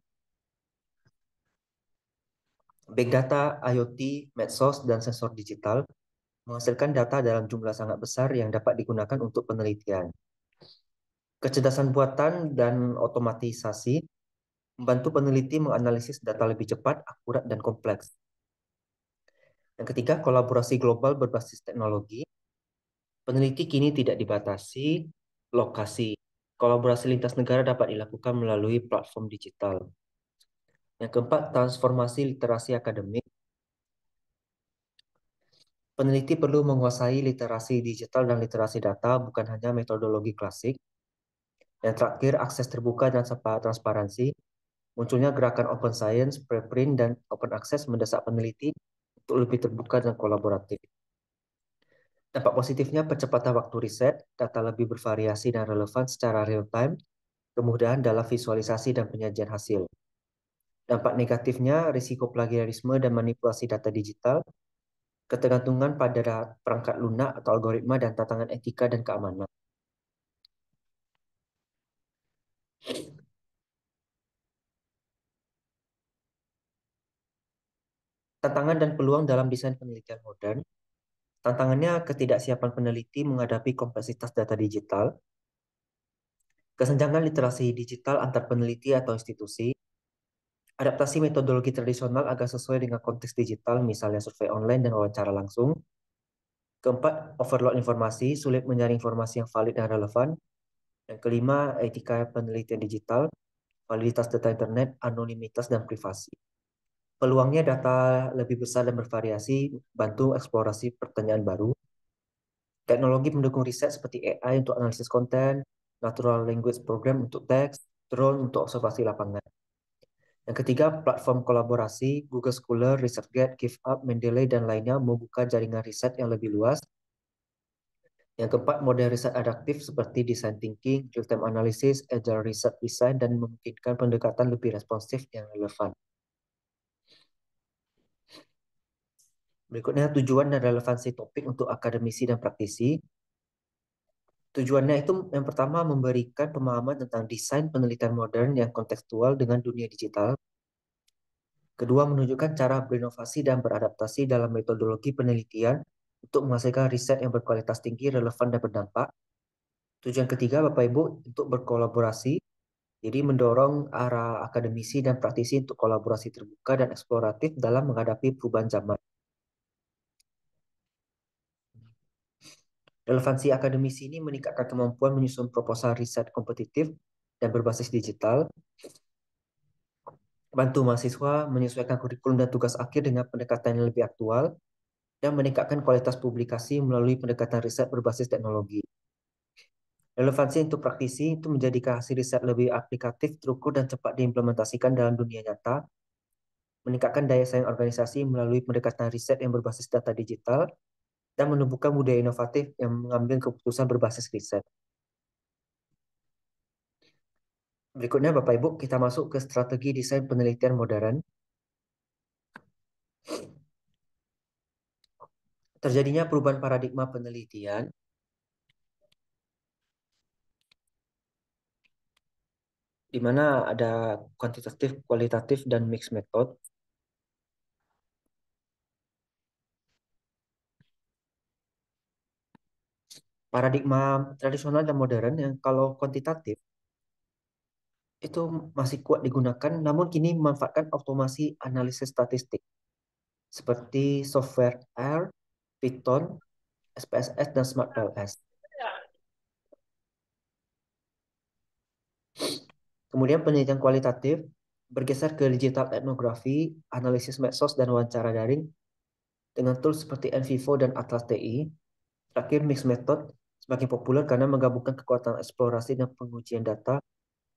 Big data, IoT, medsos, dan sensor digital menghasilkan data dalam jumlah sangat besar yang dapat digunakan untuk penelitian. Kecerdasan buatan dan otomatisasi membantu peneliti menganalisis data lebih cepat, akurat, dan kompleks. Yang ketiga, kolaborasi global berbasis teknologi. Peneliti kini tidak dibatasi lokasi. Kolaborasi lintas negara dapat dilakukan melalui platform digital. Yang keempat, transformasi literasi akademik. Peneliti perlu menguasai literasi digital dan literasi data, bukan hanya metodologi klasik. Yang terakhir, akses terbuka dan transparansi. Munculnya gerakan open science, preprint, dan open access mendesak peneliti untuk lebih terbuka dan kolaboratif. Dampak positifnya percepatan waktu riset, data lebih bervariasi dan relevan secara real-time, kemudahan dalam visualisasi dan penyajian hasil. Dampak negatifnya, risiko plagiarisme dan manipulasi data digital, ketergantungan pada perangkat lunak atau algoritma, dan tantangan etika dan keamanan. Tantangan dan peluang dalam desain penelitian modern. Tantangannya ketidaksiapan peneliti menghadapi kompleksitas data digital, kesenjangan literasi digital antar peneliti atau institusi, adaptasi metodologi tradisional agar sesuai dengan konteks digital, misalnya survei online dan wawancara langsung. Keempat, overload informasi, sulit menyaring informasi yang valid dan relevan. Yang kelima, etika penelitian digital, validitas data internet, anonimitas, dan privasi. Peluangnya data lebih besar dan bervariasi, bantu eksplorasi pertanyaan baru. Teknologi pendukung riset seperti AI untuk analisis konten, natural language program untuk teks, drone untuk observasi lapangan. Yang ketiga, platform kolaborasi, Google Scholar, ResearchGate, GiveUp, Mendeley, dan lainnya membuka jaringan riset yang lebih luas. Yang keempat, model riset adaptif seperti design thinking, real-time analysis, agile research design, dan memungkinkan pendekatan lebih responsif yang relevan. Berikutnya, tujuan dan relevansi topik untuk akademisi dan praktisi. Tujuannya itu yang pertama memberikan pemahaman tentang desain penelitian modern yang kontekstual dengan dunia digital. Kedua, menunjukkan cara berinovasi dan beradaptasi dalam metodologi penelitian untuk menghasilkan riset yang berkualitas tinggi, relevan, dan berdampak. Tujuan ketiga, Bapak Ibu, untuk berkolaborasi, jadi mendorong arah akademisi dan praktisi untuk kolaborasi terbuka dan eksploratif dalam menghadapi perubahan zaman. Relevansi akademisi ini meningkatkan kemampuan menyusun proposal riset kompetitif dan berbasis digital, bantu mahasiswa menyesuaikan kurikulum dan tugas akhir dengan pendekatan yang lebih aktual, dan meningkatkan kualitas publikasi melalui pendekatan riset berbasis teknologi. Relevansi untuk praktisi itu menjadikan hasil riset lebih aplikatif, terukur, dan cepat diimplementasikan dalam dunia nyata, meningkatkan daya saing organisasi melalui pendekatan riset yang berbasis data digital, dan menumbuhkan budaya inovatif yang mengambil keputusan berbasis riset. Berikutnya, Bapak Ibu, kita masuk ke strategi desain penelitian modern. Terjadinya perubahan paradigma penelitian di mana ada kuantitatif, kualitatif, dan mixed method. Paradigma tradisional dan modern yang kalau kuantitatif itu masih kuat digunakan, namun kini memanfaatkan otomasi analisis statistik seperti software R, Python, SPSS, dan SmartLS. Kemudian penelitian kualitatif bergeser ke digital etnografi, analisis medsos, dan wawancara daring dengan tools seperti NVivo dan Atlas TI. Terakhir, mixed method semakin populer karena menggabungkan kekuatan eksplorasi dan pengujian data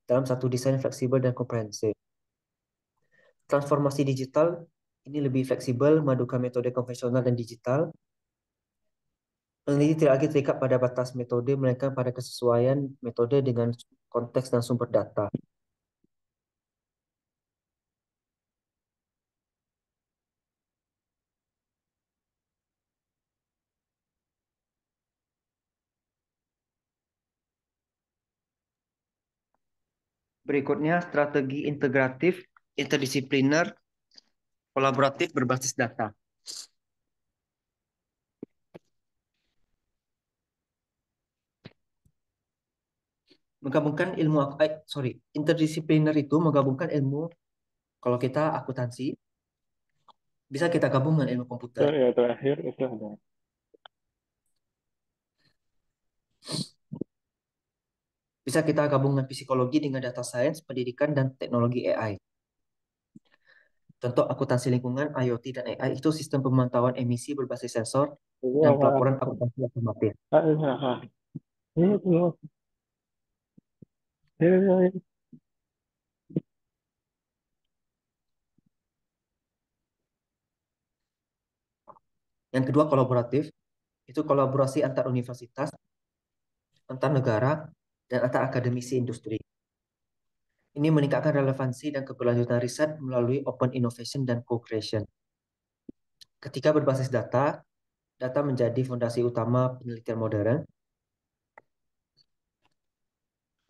dalam satu desain fleksibel dan komprehensif. Transformasi digital ini lebih fleksibel, memadukan metode konvensional dan digital. Peneliti tidak lagi terikat pada batas metode, melainkan pada kesesuaian metode dengan konteks dan sumber data. Berikutnya, strategi integratif, interdisipliner, kolaboratif berbasis data. Menggabungkan ilmu, interdisipliner itu menggabungkan ilmu, kalau kita akuntansi, bisa kita gabung dengan ilmu komputer. Ya, terakhir itu ada. Bisa kita gabung dengan psikologi dengan data science, pendidikan, dan teknologi AI. Contoh akuntansi lingkungan, IoT, dan AI itu sistem pemantauan emisi berbasis sensor dan pelaporan akuntansi otomatis. Yang kedua, kolaboratif. Itu kolaborasi antar universitas, antar negara, dan antar akademisi industri. Ini meningkatkan relevansi dan keberlanjutan riset melalui open innovation dan co-creation. Ketika berbasis data, data menjadi fondasi utama penelitian modern.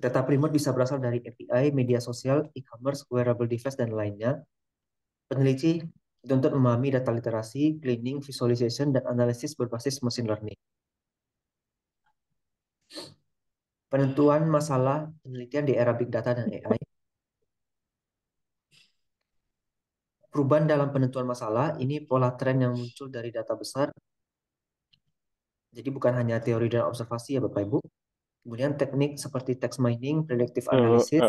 Data primer bisa berasal dari API, media sosial, e-commerce, wearable device, dan lainnya. Peneliti dituntut memahami data literasi, cleaning, visualization, dan analisis berbasis machine learning. Penentuan masalah penelitian di era big data dan AI. Perubahan dalam penentuan masalah, ini pola tren yang muncul dari data besar. Jadi bukan hanya teori dan observasi ya Bapak Ibu. Kemudian teknik seperti text mining, predictive analysis,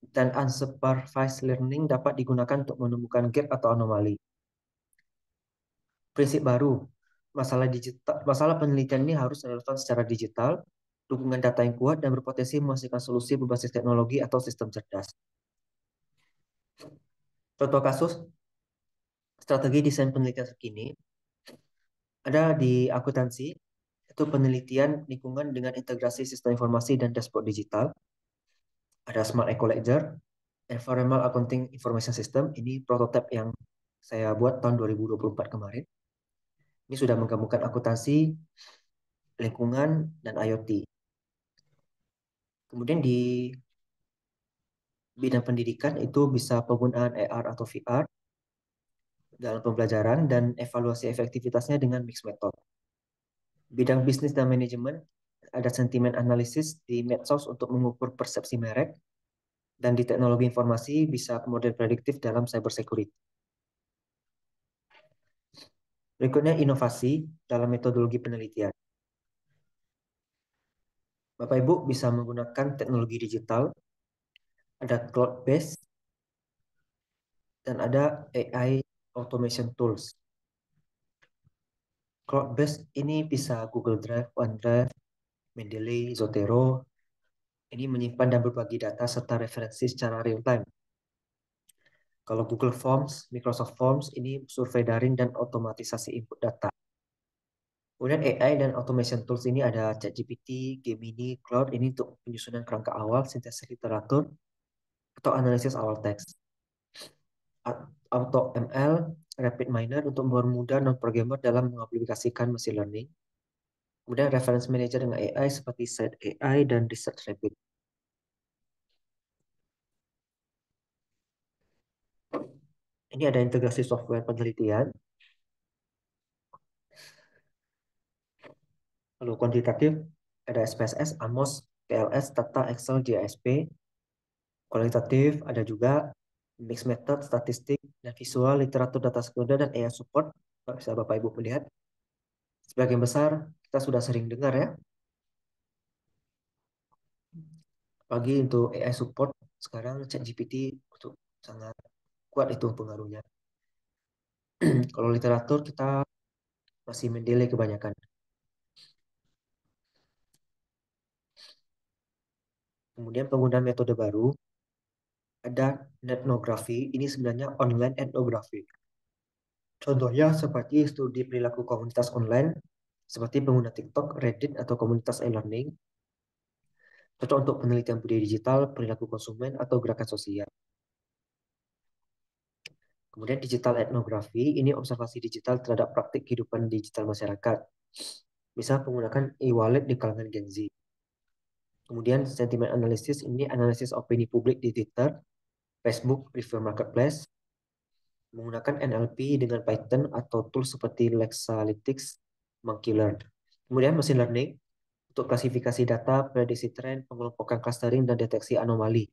dan unsupervised learning dapat digunakan untuk menemukan gap atau anomali. Prinsip baru, masalah penelitian ini harus relevan secara digital, dukungan data yang kuat, dan berpotensi menghasilkan solusi berbasis teknologi atau sistem cerdas. Contoh kasus strategi desain penelitian terkini ada di akuntansi, itu penelitian lingkungan dengan integrasi sistem informasi dan dashboard digital. Ada Smart Eco Ledger, Environmental Accounting Information System, ini prototipe yang saya buat tahun 2024 kemarin. Ini sudah menggabungkan akuntansi, lingkungan, dan IoT. Kemudian di bidang pendidikan itu bisa penggunaan AR atau VR dalam pembelajaran dan evaluasi efektivitasnya dengan mixed method. Bidang bisnis dan manajemen ada sentimen analisis di medsos untuk mengukur persepsi merek, dan di teknologi informasi bisa model prediktif dalam cyber security. Berikutnya inovasi dalam metodologi penelitian. Bapak Ibu bisa menggunakan teknologi digital, ada cloud based, dan ada AI automation tools. Cloud based ini bisa Google Drive, OneDrive, Mendeley, Zotero. Ini menyimpan dan berbagi data serta referensi secara real time. Kalau Google Forms, Microsoft Forms ini survei daring dan otomatisasi input data. Kemudian AI dan automation tools ini ada ChatGPT, Gemini, Cloud ini untuk penyusunan kerangka awal, sintesis literatur, atau analisis awal teks. AutoML, RapidMiner untuk mempermudah non-programmer dalam mengaplikasikan machine learning. Kemudian reference manager dengan AI seperti Site AI dan Research Rabbit. Ini ada integrasi software penelitian. Lalu kuantitatif ada SPSS, AMOS, TLS, Tata, Excel, GISP. Kualitatif ada juga mixed method, statistik, dan visual, literatur data sekunder, dan AI support. Bisa Bapak Ibu melihat. Sebagian besar kita sudah sering dengar ya. Apalagi untuk AI support, sekarang ChatGPT untuk sangat kuat itu pengaruhnya. Kalau literatur kita masih Mendeley kebanyakan. Kemudian penggunaan metode baru, ada etnografi, ini sebenarnya online etnografi. Contohnya seperti studi perilaku komunitas online, seperti pengguna TikTok, Reddit, atau komunitas e-learning. Cocok untuk penelitian budaya digital, perilaku konsumen, atau gerakan sosial. Kemudian digital etnografi, ini observasi digital terhadap praktik kehidupan digital masyarakat. Bisa menggunakan e-wallet di kalangan Gen Z. Kemudian sentiment analysis, ini analisis opini publik di Twitter, Facebook, Review Marketplace, menggunakan NLP dengan Python atau tools seperti Lexalytics, Monkey Learn. Kemudian machine learning untuk klasifikasi data, prediksi tren, pengelompokan clustering, dan deteksi anomali.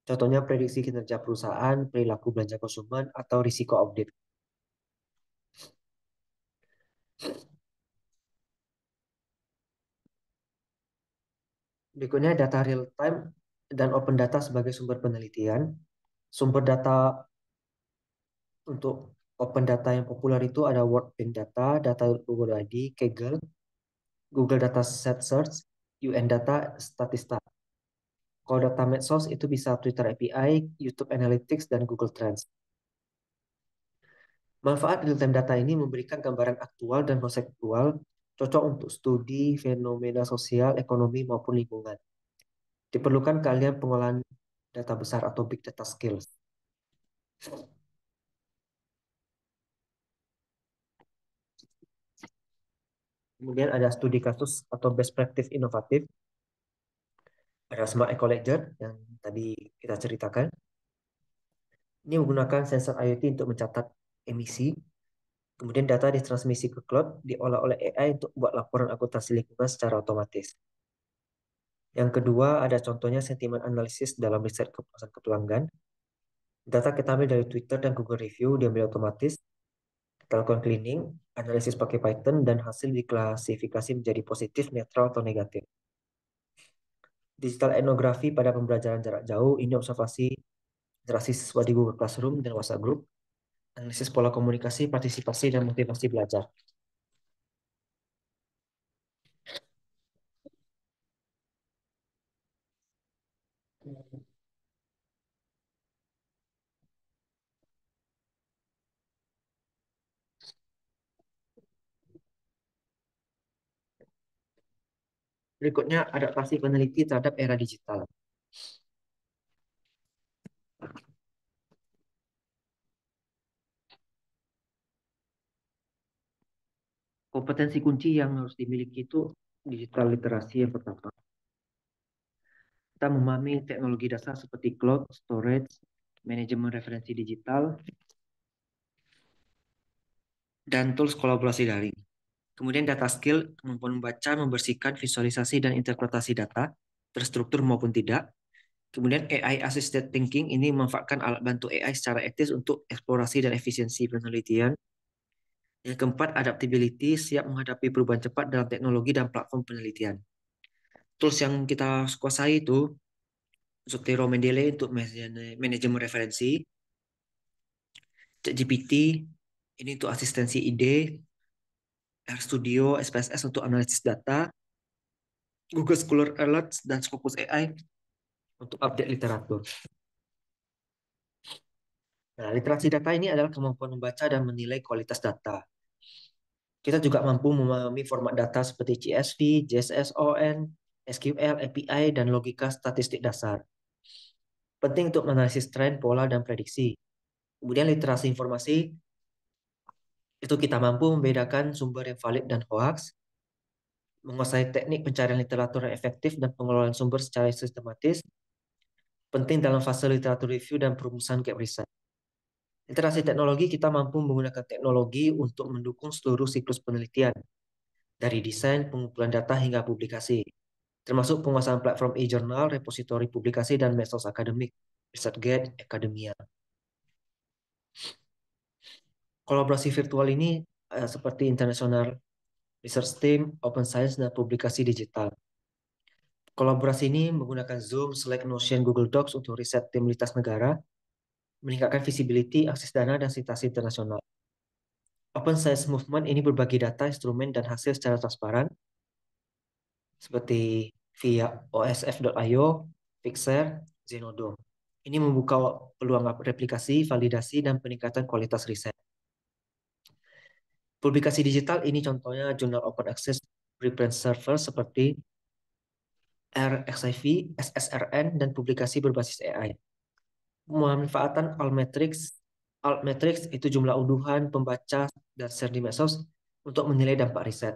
Contohnya prediksi kinerja perusahaan, perilaku belanja konsumen, atau risiko audit. Berikutnya data real time dan open data sebagai sumber penelitian. Sumber data untuk open data yang populer itu ada World Bank Data, Data Google ID, Kaggle, Google Dataset Search, UN Data, Statista. Kalau data medsos itu bisa Twitter API, YouTube Analytics, dan Google Trends. Manfaat real-time data ini memberikan gambaran aktual dan konseptual, cocok untuk studi fenomena sosial, ekonomi, maupun lingkungan. Diperlukan keahlian pengolahan data besar atau big data skills. Kemudian ada studi kasus atau best practice inovatif. Ada Smart Eco Ledger yang tadi kita ceritakan. Ini menggunakan sensor IoT untuk mencatat emisi. Kemudian data ditransmisi ke cloud, diolah oleh AI untuk buat laporan akuntansi lingkungan secara otomatis. Yang kedua, ada contohnya sentimen analisis dalam riset kepuasan pelanggan. Data kita ambil dari Twitter dan Google Review, diambil otomatis. Kita lakukan cleaning, analisis pakai Python, dan hasil diklasifikasi menjadi positif, netral, atau negatif. Digital etnografi pada pembelajaran jarak jauh, ini observasi interaksi siswa di Google Classroom dan WhatsApp Group, analisis pola komunikasi, partisipasi, dan motivasi belajar. Berikutnya, adaptasi peneliti terhadap era digital. Kompetensi kunci yang harus dimiliki itu digital literasi yang pertama. Kita memahami teknologi dasar seperti cloud, storage, manajemen referensi digital, dan tools kolaborasi daring. Kemudian data skill, kemampuan membaca, membersihkan, visualisasi, dan interpretasi data, terstruktur maupun tidak. Kemudian AI Assisted Thinking ini memanfaatkan alat bantu AI secara etis untuk eksplorasi dan efisiensi penelitian. Yang keempat, adaptability, siap menghadapi perubahan cepat dalam teknologi dan platform penelitian. Tools yang kita kuasai itu Zotero Mendeley untuk manajemen referensi, ChatGPT ini untuk asistensi ide, RStudio, SPSS untuk analisis data, Google Scholar Alerts, dan Scopus AI untuk update literatur. Nah, literasi data ini adalah kemampuan membaca dan menilai kualitas data. Kita juga mampu memahami format data seperti CSV, JSON, SQL, API, dan logika statistik dasar. Penting untuk menganalisis tren, pola, dan prediksi. Kemudian literasi informasi, itu kita mampu membedakan sumber yang valid dan hoax. menguasai teknik pencarian literatur yang efektif dan pengelolaan sumber secara sistematis, penting dalam fase literatur review dan perumusan gap riset. Literasi teknologi, kita mampu menggunakan teknologi untuk mendukung seluruh siklus penelitian, dari desain, pengumpulan data hingga publikasi, termasuk penguasaan platform e-journal, repositori publikasi, dan medsos akademik, ResearchGate, Academia. Kolaborasi virtual ini seperti International Research Team, Open Science, dan publikasi digital. Kolaborasi ini menggunakan Zoom, Slack, Notion, Google Docs untuk riset tim lintas negara, meningkatkan visibility, akses dana, dan citasi internasional. Open Science Movement ini berbagi data, instrumen, dan hasil secara transparan, seperti via osf.io, Pixar, Zenodo. Ini membuka peluang replikasi, validasi, dan peningkatan kualitas riset. Publikasi digital ini contohnya jurnal open access preprint server seperti RXIV, SSRN, dan publikasi berbasis AI. Pemanfaatan Altmetrics itu jumlah unduhan, pembaca, dan share di medsos untuk menilai dampak riset.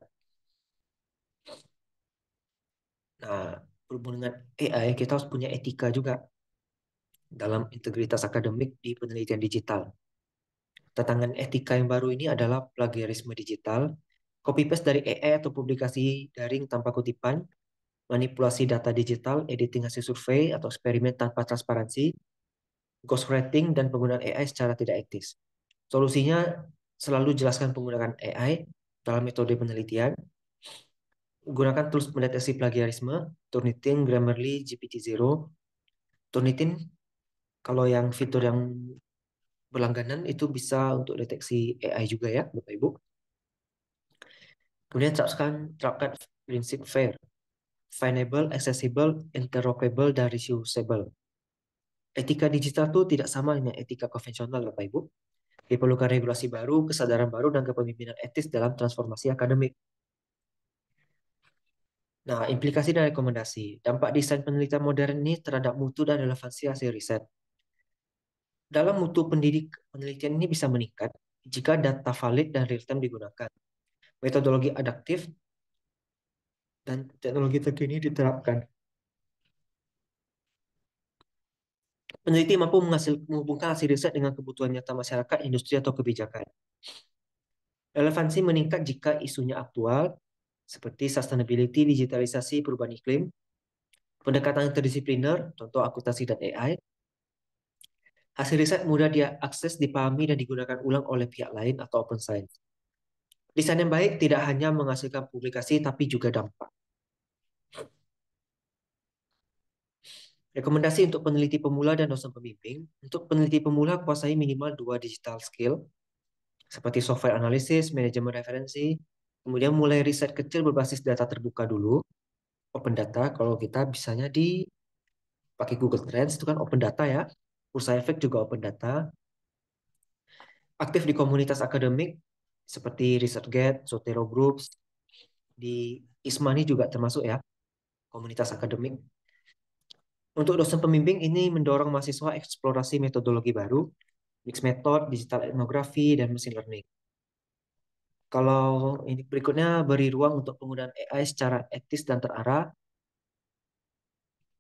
Nah, berhubung dengan AI, kita harus punya etika juga dalam integritas akademik di penelitian digital. Tantangan etika yang baru ini adalah plagiarisme digital, copy paste dari AI atau publikasi daring tanpa kutipan, manipulasi data digital, editing hasil survei atau eksperimen tanpa transparansi, ghostwriting, dan penggunaan AI secara tidak etis. Solusinya, selalu jelaskan penggunaan AI dalam metode penelitian, gunakan tools mendeteksi plagiarisme, Turnitin, Grammarly, GPT-0. Turnitin, kalau yang fitur yang berlangganan itu bisa untuk deteksi AI juga ya, Bapak Ibu. Kemudian terapkan prinsip FAIR, findable, accessible, interoperable, dan reusable. Etika digital itu tidak sama dengan etika konvensional, Bapak Ibu. Diperlukan regulasi baru, kesadaran baru, dan kepemimpinan etis dalam transformasi akademik. Nah, implikasi dan rekomendasi. Dampak desain penelitian modern ini terhadap mutu dan relevansi hasil riset. Dalam mutu penelitian ini bisa meningkat jika data valid dan real-time digunakan. Metodologi adaptif dan teknologi terkini diterapkan. Peneliti mampu menghubungkan hasil riset dengan kebutuhan nyata masyarakat, industri, atau kebijakan. Relevansi meningkat jika isunya aktual, seperti sustainability, digitalisasi, perubahan iklim, pendekatan interdisipliner, contoh akuntansi dan AI. Hasil riset mudah diakses, dipahami, dan digunakan ulang oleh pihak lain atau open science. Desain yang baik tidak hanya menghasilkan publikasi, tapi juga dampak. Rekomendasi untuk peneliti pemula dan dosen pembimbing. Untuk peneliti pemula, kuasai minimal 2 digital skill, seperti software analisis, manajemen referensi, kemudian mulai riset kecil berbasis data terbuka dulu, open data, kalau kita bisanya pakai Google Trends, itu kan open data ya, Bursa Efek juga open data, aktif di komunitas akademik, seperti ResearchGate, Zotero Groups, di ISMA ini juga termasuk ya, komunitas akademik. Untuk dosen pembimbing ini mendorong mahasiswa eksplorasi metodologi baru, mixed method, digital etnografi, dan machine learning. Kalau ini berikutnya beri ruang untuk penggunaan AI secara etis dan terarah.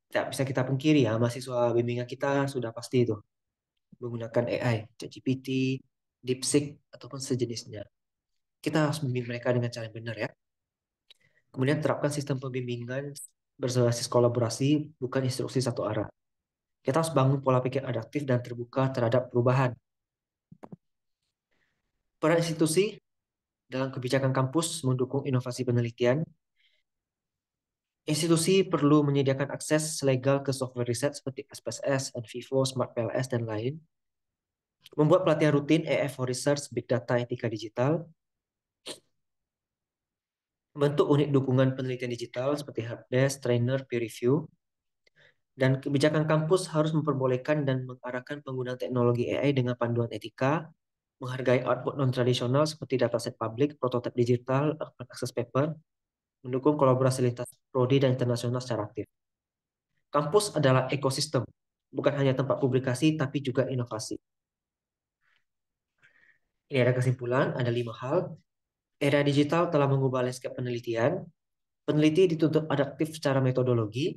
Tidak bisa kita pungkiri ya, mahasiswa bimbingan kita sudah pasti itu menggunakan AI, ChatGPT, DeepSeek, ataupun sejenisnya. Kita harus membimbing mereka dengan cara yang benar ya. Kemudian terapkan sistem pembimbingan berbasis kolaborasi, bukan instruksi satu arah. Kita harus bangun pola pikir adaptif dan terbuka terhadap perubahan. Peran institusi dalam kebijakan kampus mendukung inovasi penelitian. Institusi perlu menyediakan akses legal ke software riset seperti SPSS, NVivo, Smart PLS, dan lain. Membuat pelatihan rutin AI for Research, Big Data, Etika Digital. Membentuk unit dukungan penelitian digital seperti helpdesk, trainer, peer review. Dan kebijakan kampus harus memperbolehkan dan mengarahkan penggunaan teknologi AI dengan panduan etika, menghargai output non-tradisional seperti dataset publik, prototipe digital, open access paper, mendukung kolaborasi lintas prodi dan internasional secara aktif. Kampus adalah ekosistem, bukan hanya tempat publikasi, tapi juga inovasi. Ini ada kesimpulan, ada 5 hal. Era digital telah mengubah landscape penelitian. Peneliti dituntut adaptif secara metodologi.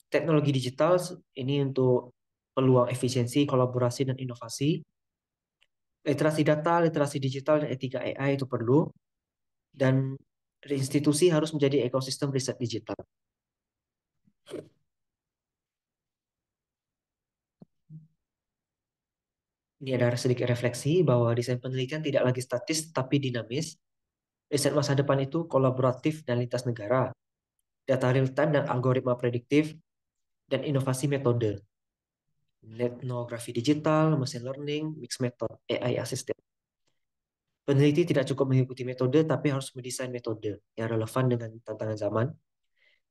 Teknologi digital ini untuk peluang efisiensi, kolaborasi, dan inovasi. Literasi data, literasi digital, dan etika AI itu perlu. Dan institusi harus menjadi ekosistem riset digital. Ini ada sedikit refleksi bahwa desain penelitian tidak lagi statis tapi dinamis. Riset masa depan itu kolaboratif dan lintas negara, data real time dan algoritma prediktif, dan inovasi metode. Etnografi digital, machine learning, mixed method, AI assisted. Peneliti tidak cukup mengikuti metode tapi harus mendesain metode yang relevan dengan tantangan zaman.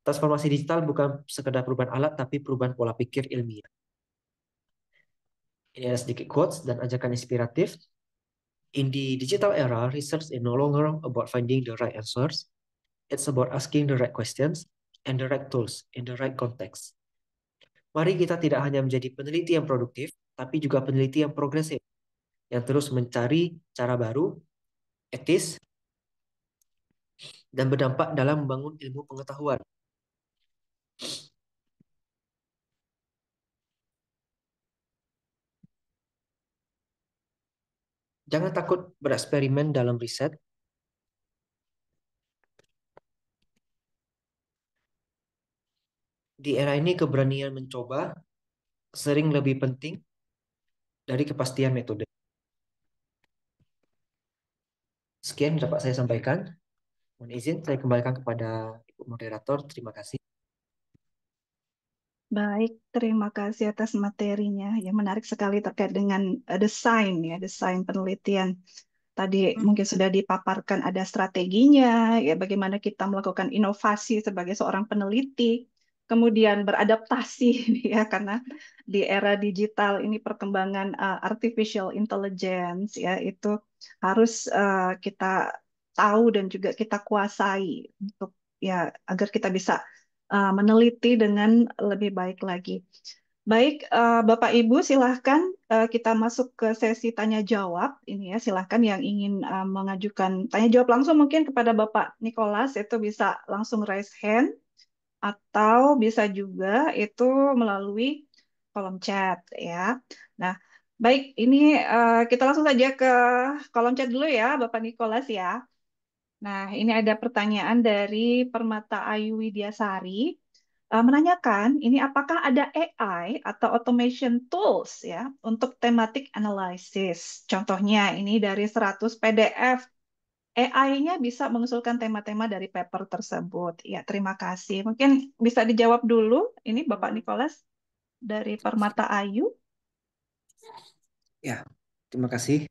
Transformasi digital bukan sekedar perubahan alat tapi perubahan pola pikir ilmiah. Ini ada sedikit quotes dan ajakan inspiratif. In the digital era, research is no longer about finding the right answers. It's about asking the right questions and the right tools in the right context. Mari kita tidak hanya menjadi peneliti yang produktif, tapi juga peneliti yang progresif, yang terus mencari cara baru, etis, dan berdampak dalam membangun ilmu pengetahuan. Jangan takut bereksperimen dalam riset. Di era ini keberanian mencoba sering lebih penting dari kepastian metode. Sekian dapat saya sampaikan. Mohon izin saya kembalikan kepada Ibu Moderator. Terima kasih. Baik, terima kasih atas materinya. Ya, menarik sekali terkait dengan desain ya, desain penelitian. Tadi mungkin sudah dipaparkan ada strateginya, ya bagaimana kita melakukan inovasi sebagai seorang peneliti, kemudian beradaptasi ya karena di era digital ini perkembangan artificial intelligence ya itu harus kita tahu dan juga kita kuasai untuk ya agar kita bisa meneliti dengan lebih baik lagi. Baik, Bapak Ibu, silahkan kita masuk ke sesi tanya jawab. Ini ya, silahkan yang ingin mengajukan tanya jawab langsung mungkin kepada Bapak Nicholas itu bisa langsung raise hand atau bisa juga itu melalui kolom chat ya. Nah, baik, ini kita langsung saja ke kolom chat dulu ya, Bapak Nicholas ya. Nah, ini ada pertanyaan dari Permata Ayu Widyasari menanyakan ini apakah ada AI atau automation tools ya untuk thematic analysis. Contohnya ini dari 100 PDF AI-nya bisa mengusulkan tema-tema dari paper tersebut. Ya, terima kasih. Mungkin bisa dijawab dulu ini Bapak Nicholas dari Permata Ayu. Ya, terima kasih.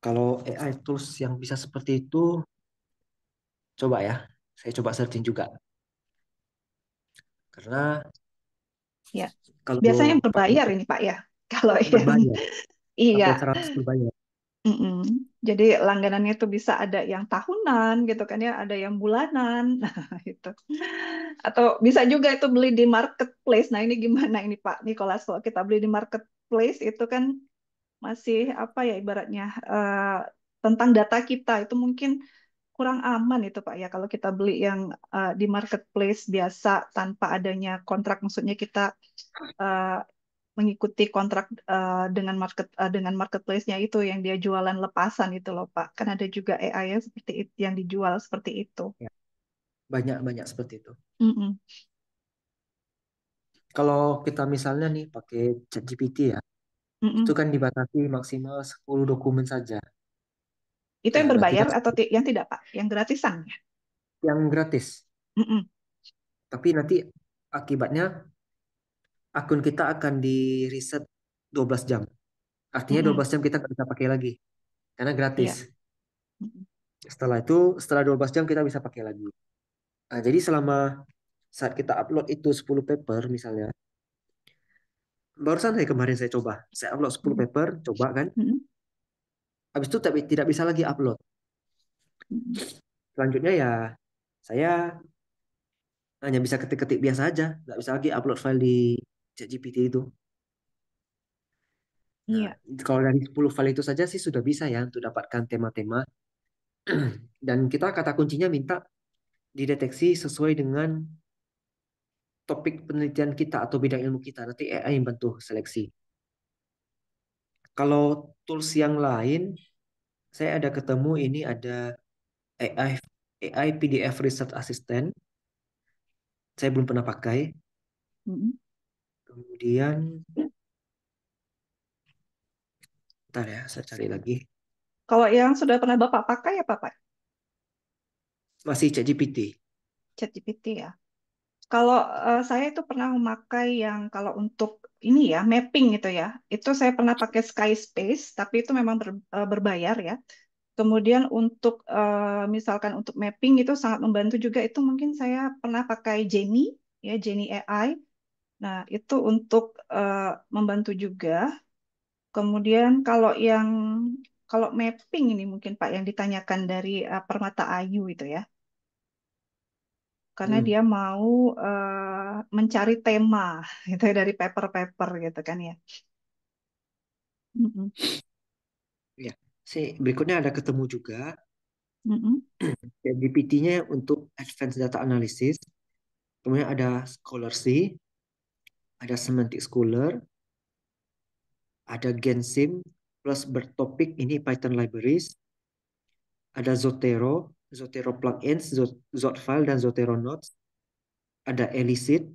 Kalau AI tools yang bisa seperti itu, coba ya, saya coba searching juga. Karena Ya, kalau biasanya pakai berbayar ini Pak ya. Kalau yang berbayar, iya. sampai 100 berbayar. Mm-mm. Jadi langganannya itu bisa ada yang tahunan gitu kan ya, ada yang bulanan. Nah, itu. Atau bisa juga itu beli di marketplace. Nah, ini gimana ini Pak Nicholas kalau kita beli di marketplace itu kan masih apa ya ibaratnya tentang data kita itu mungkin kurang aman itu Pak ya kalau kita beli yang di marketplace biasa tanpa adanya kontrak maksudnya kita eh, mengikuti kontrak dengan marketplace-nya itu yang dia jualan lepasan itu loh Pak. Kan ada juga AI yang seperti itu yang dijual seperti itu. Ya, banyak-banyak seperti itu. Mm-mm. Kalau kita misalnya nih pakai ChatGPT ya, itu Mm-mm. kan dibatasi maksimal 10 dokumen saja. Itu Ya, yang berarti berbayar kan atau yang tidak Pak? Yang gratisan ya? yang gratis. Mm-mm. Tapi nanti akibatnya akun kita akan di reset 12 jam. Artinya Mm-mm. 12 jam kita nggak bisa pakai lagi karena gratis. Iya. Mm-mm. Setelah itu, setelah 12 jam kita bisa pakai lagi. Nah, jadi selama saat kita upload itu 10 paper misalnya, barusan kemarin saya coba, saya upload 10 Mm-mm. paper, coba kan. Mm-mm. Habis itu tapi tidak bisa lagi upload. Mm-mm. Selanjutnya ya saya hanya bisa ketik-ketik biasa aja, nggak bisa lagi upload file di ChatGPT itu. Nah, Iya. kalau dari 10 file itu saja sih sudah bisa ya untuk dapatkan tema-tema. Dan kita kata kuncinya minta dideteksi sesuai dengan topik penelitian kita atau bidang ilmu kita. Nanti AI yang bantu seleksi. Kalau tools yang lain, saya ada ketemu ini ada AI PDF Research Assistant. Saya belum pernah pakai. Mm-mm. Kemudian, bentar ya, saya cari lagi. Kalau yang sudah pernah Bapak pakai apa Pak? Masih ChatGPT. ChatGPT ya. Kalau saya itu pernah memakai yang kalau untuk ini ya mapping gitu ya, itu saya pernah pakai Skyspace, tapi itu memang berbayar ya. Kemudian untuk misalkan untuk mapping itu sangat membantu juga. Itu mungkin saya pernah pakai Jenny ya, Jenny AI. Nah itu untuk membantu juga. Kemudian kalau mapping ini mungkin Pak yang ditanyakan dari Permata Ayu itu ya, karena Hmm, dia mau mencari tema gitu ya, dari paper-paper gitu kan ya. Mm-mm. ya. Berikutnya ada ketemu juga Mm-mm. GPT-nya untuk Advanced Data Analysis. Kemudian ada Scholarly, ada Semantic Scholar, ada Gensim, plus bertopik ini Python Libraries, ada Zotero, Zotero Plugins, Zotfile, dan Zotero Notes, ada Elicit,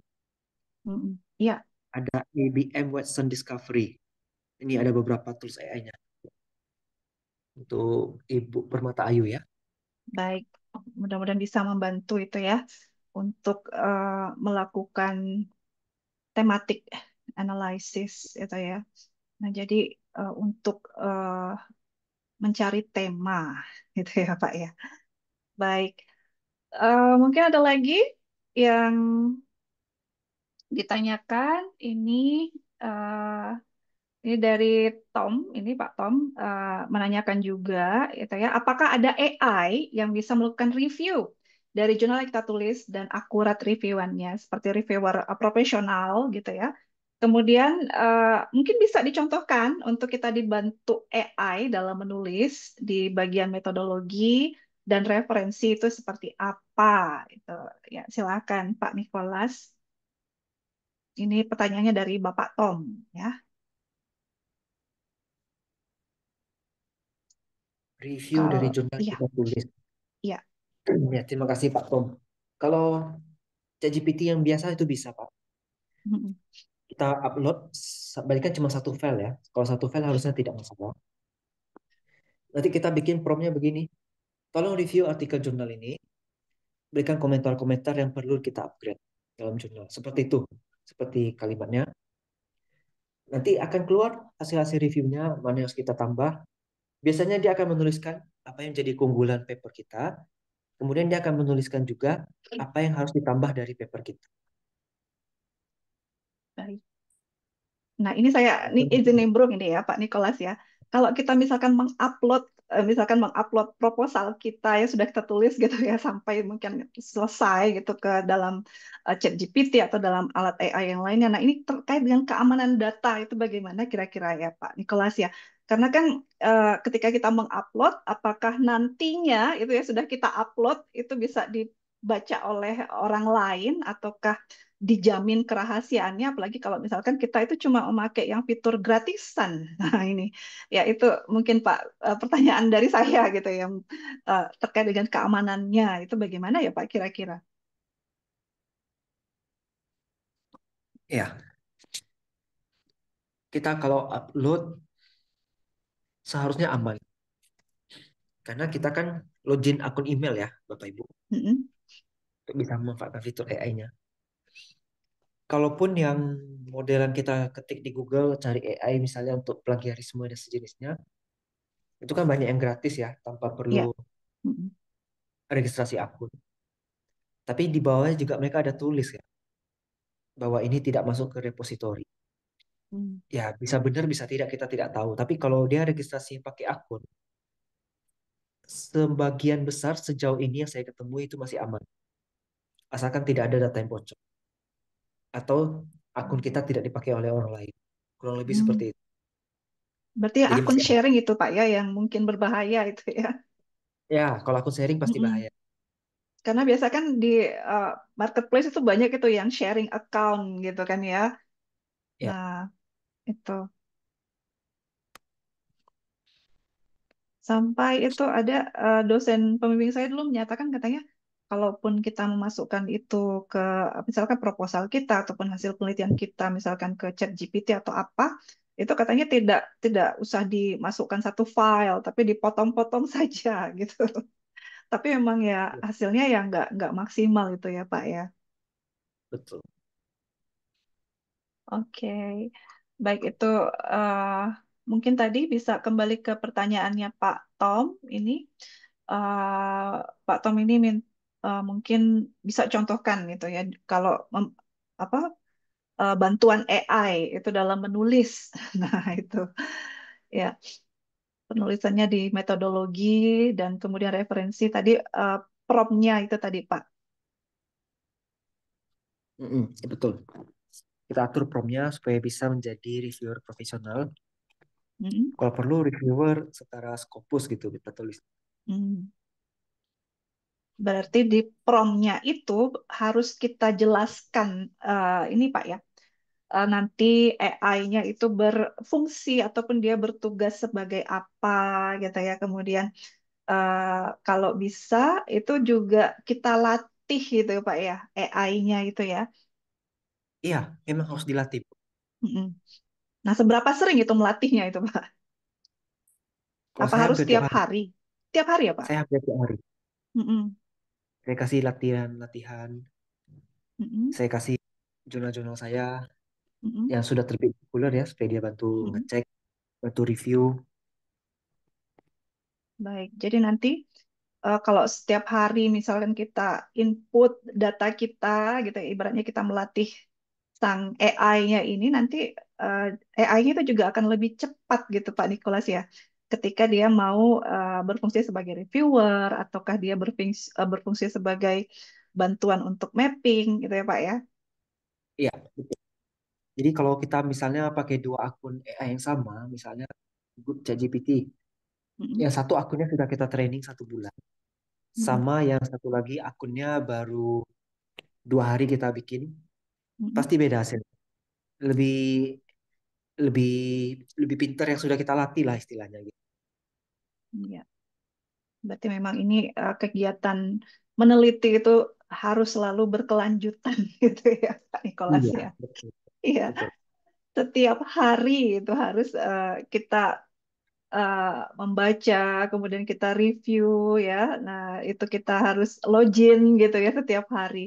Mm-mm. Ya, ada IBM Watson Discovery. Ini ada beberapa tools AI-nya untuk Ibu Permata Ayu ya. baik. Mudah-mudahan bisa membantu itu ya untuk melakukan tematik analisis itu ya. Nah, jadi untuk mencari tema gitu ya Pak ya. Baik. Mungkin ada lagi yang ditanyakan ini eh, ini dari Tom, ini Pak Tom menanyakan juga, gitu ya, apakah ada AI yang bisa melakukan review dari jurnal yang kita tulis dan akurat reviewannya, seperti reviewer profesional, gitu ya. Kemudian mungkin bisa dicontohkan untuk kita dibantu AI dalam menulis di bagian metodologi dan referensi itu seperti apa, itu ya silakan Pak Nicholas. Ini pertanyaannya dari Bapak Tom, ya. Review dari Kalau jurnal iya, kita tulis. iya. Ya, terima kasih Pak Tom. Kalau ChatGPT yang biasa itu bisa Pak. Mm-mm. Kita upload, balikan cuma satu file ya. Kalau satu file harusnya tidak masalah. Nanti kita bikin promptnya begini. Tolong review artikel jurnal ini, berikan komentar-komentar yang perlu kita upgrade dalam jurnal. Seperti itu, seperti kalimatnya. Nanti akan keluar hasil-hasil reviewnya, mana yang harus kita tambah. Biasanya dia akan menuliskan apa yang jadi keunggulan paper kita. Kemudian dia akan menuliskan juga apa yang harus ditambah dari paper kita. Baik. Nah, ini izin nimbrung ini ya, Pak Nicholas ya. Kalau kita misalkan mengupload proposal kita yang sudah kita tulis gitu ya sampai mungkin selesai gitu ke dalam ChatGPT atau dalam alat AI yang lainnya. Nah, ini terkait dengan keamanan data itu bagaimana kira-kira ya, Pak Nicholas ya? Karena kan ketika kita mengupload, apakah nantinya itu ya sudah kita upload itu bisa dibaca oleh orang lain ataukah dijamin kerahasiaannya, apalagi kalau misalkan kita itu cuma memakai yang fitur gratisan. Nah, ini ya itu mungkin Pak pertanyaan dari saya gitu yang terkait dengan keamanannya itu bagaimana ya Pak kira-kira? Ya, kita kalau upload seharusnya aman. Karena kita kan login akun email ya, Bapak Ibu, Mm-mm. untuk bisa memanfaatkan fitur AI-nya. Kalaupun yang modelan kita ketik di Google, cari AI misalnya untuk plagiarisme dan sejenisnya, itu kan banyak yang gratis ya, tanpa perlu Ya. Mm-mm. registrasi akun. Tapi di bawahnya juga mereka ada tulis ya, bahwa ini tidak masuk ke repositori. Mm. Ya, bisa benar, bisa tidak, kita tidak tahu. Tapi kalau dia registrasi pakai akun, sebagian besar sejauh ini yang saya ketemu itu masih aman. Asalkan tidak ada data yang bocor. Atau akun kita tidak dipakai oleh orang lain. Kurang lebih seperti Mm. itu. Berarti Jadi akun masih aman. sharing itu Pak ya yang mungkin berbahaya itu ya. Ya, kalau akun sharing pasti Mm-mm. bahaya. Karena biasa kan di uh, marketplace itu banyak itu yang sharing account gitu kan ya. Ya, Nah, itu. Sampai itu ada dosen pembimbing saya dulu menyatakan katanya, kalaupun kita memasukkan itu ke misalkan proposal kita ataupun hasil penelitian kita misalkan ke ChatGPT atau apa, itu katanya tidak tidak usah dimasukkan satu file, tapi dipotong-potong saja gitu. Tapi memang ya ya, hasilnya ya nggak maksimal itu ya Pak ya. betul. Oke, baik itu eh, mungkin tadi bisa kembali ke pertanyaannya Pak Tom ini. eh, Pak Tom ini mungkin bisa contohkan gitu ya, kalau apa bantuan AI itu dalam menulis. Nah, itu ya penulisannya di metodologi dan kemudian referensi tadi prompt-nya itu tadi Pak. Ya, betul. Kita atur promnya supaya bisa menjadi reviewer profesional. Mm, Kalau perlu reviewer setara Scopus gitu kita tulis. mm. Berarti di prompt-nya itu harus kita jelaskan ini Pak ya. Nanti AI-nya itu berfungsi ataupun dia bertugas sebagai apa gitu ya. Kemudian kalau bisa itu juga kita latih gitu ya, Pak ya, AI-nya itu ya. Iya, memang harus dilatih. Mm-mm. Nah, seberapa sering itu melatihnya itu Pak? Kalau Apa saya harus hampir tiap tiap hari, hari? Tiap hari ya Pak? saya hampir tiap hari. Mm-mm. Saya kasih latihan-latihan, Mm-mm. saya kasih jurnal-jurnal saya Mm-mm. yang sudah terbit populer ya, supaya dia bantu Mm-mm. ngecek, bantu review. Baik, jadi nanti kalau setiap hari misalkan kita input data kita gitu ya, ibaratnya kita melatih sang AI-nya ini nanti AI-nya itu juga akan lebih cepat gitu Pak Nikolas ya. Ketika dia mau berfungsi sebagai reviewer ataukah dia berfungsi sebagai bantuan untuk mapping gitu ya Pak ya. Iya, betul. Jadi kalau kita misalnya pakai dua akun AI yang sama, misalnya ChatGPT, Mm-mm. yang satu akunnya sudah kita training 1 bulan, Mm-mm. sama yang satu lagi akunnya baru 2 hari kita bikin, Mm-mm. pasti beda hasilnya. Lebih lebih lebih pintar yang sudah kita latih lah istilahnya gitu. Ya, berarti memang ini kegiatan meneliti itu harus selalu berkelanjutan gitu ya Pak Nikolas Iya, ya. betul. Iya, Betul. setiap hari itu harus kita eh, membaca, kemudian kita review ya. Nah, itu kita harus login gitu ya setiap hari.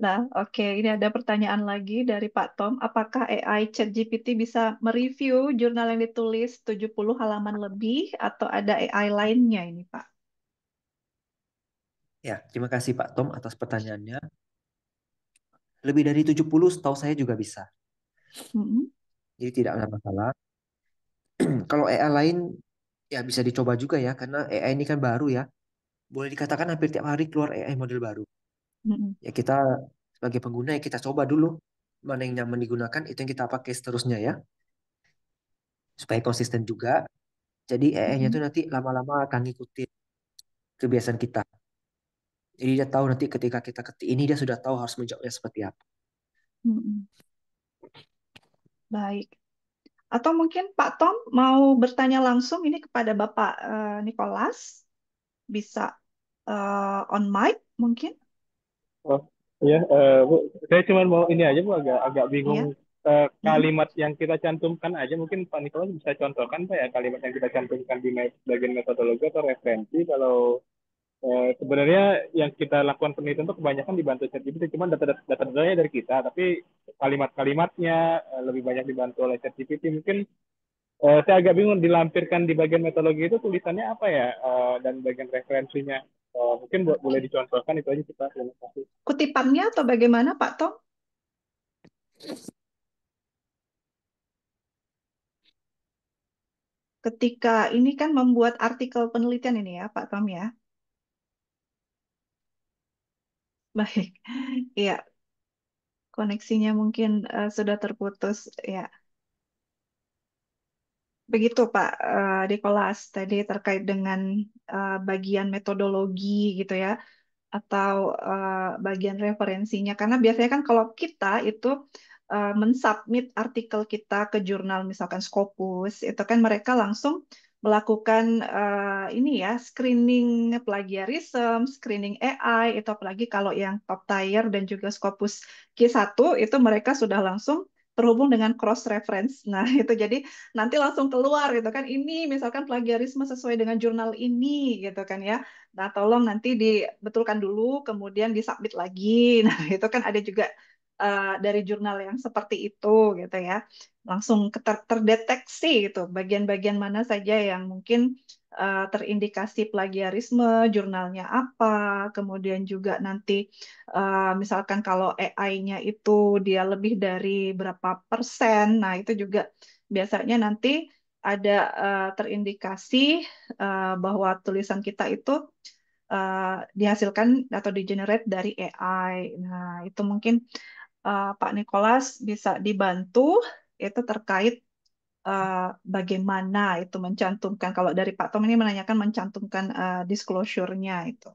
Nah, oke, ini ada pertanyaan lagi dari Pak Tom. Apakah AI ChatGPT bisa mereview jurnal yang ditulis 70 halaman lebih atau ada AI lainnya ini, Pak? Ya, terima kasih Pak Tom atas pertanyaannya. Lebih dari 70 setahu saya juga bisa. Mm-mm. Jadi tidak ada masalah. Kalau AI lain ya bisa dicoba juga ya karena AI ini kan baru ya. Boleh dikatakan hampir tiap hari keluar AI model baru. Mm-mm. Ya kita sebagai pengguna ya kita coba dulu mana yang nyaman digunakan itu yang kita pakai seterusnya ya. Supaya konsisten juga. Jadi AI-nya itu Mm-mm. nanti lama-lama akan ngikutin kebiasaan kita. Jadi dia tahu nanti ketika kita ketik ini dia sudah tahu harus menjawabnya seperti apa. Mm-mm. Baik. Atau mungkin Pak Tom mau bertanya langsung ini kepada Bapak Nicholas, bisa on mic mungkin? Oh, iya, Bu. Saya cuma mau ini aja, Bu, agak agak bingung Iya. Mm-mm. kalimat yang kita cantumkan aja. Mungkin Pak Nikolas bisa contohkan, Pak, ya, kalimat yang kita cantumkan di bagian metodologi atau referensi. Kalau sebenarnya yang kita lakukan penelitian itu kebanyakan dibantu ChatGPT, cuma data-datanya dari kita, tapi kalimat-kalimatnya lebih banyak dibantu oleh ChatGPT. Mungkin saya agak bingung dilampirkan di bagian metodologi itu tulisannya apa ya, dan bagian referensinya. Mungkin boleh Oke. dicontohkan itu aja kita. Terima kasih. Kutipannya atau bagaimana Pak Tom? Ketika ini kan membuat artikel penelitian ini ya Pak Tom ya. Baik. Iya, koneksinya mungkin sudah terputus ya. begitu Pak Nikolas tadi terkait dengan bagian metodologi gitu ya, atau bagian referensinya. Karena biasanya kan kalau kita itu mensubmit artikel kita ke jurnal misalkan Scopus, itu kan mereka langsung melakukan ini ya screening plagiarism, screening AI, itu apalagi kalau yang top tier dan juga Scopus Q1 itu mereka sudah langsung terhubung dengan cross reference. Nah, itu jadi nanti langsung keluar gitu kan. Ini misalkan plagiarisme sesuai dengan jurnal ini gitu kan ya. Nah, tolong nanti dibetulkan dulu, kemudian disubmit lagi. Nah, itu kan ada juga dari jurnal yang seperti itu gitu ya. Langsung terdeteksi gitu bagian-bagian mana saja yang mungkin terindikasi plagiarisme, jurnalnya apa, kemudian juga nanti misalkan kalau AI-nya itu dia lebih dari berapa persen, nah itu juga biasanya nanti ada terindikasi bahwa tulisan kita itu dihasilkan atau di-generate dari AI. Nah, itu mungkin Pak Nikolas bisa dibantu itu terkait bagaimana itu mencantumkan. Kalau dari Pak Tom ini menanyakan mencantumkan disclosure-nya itu.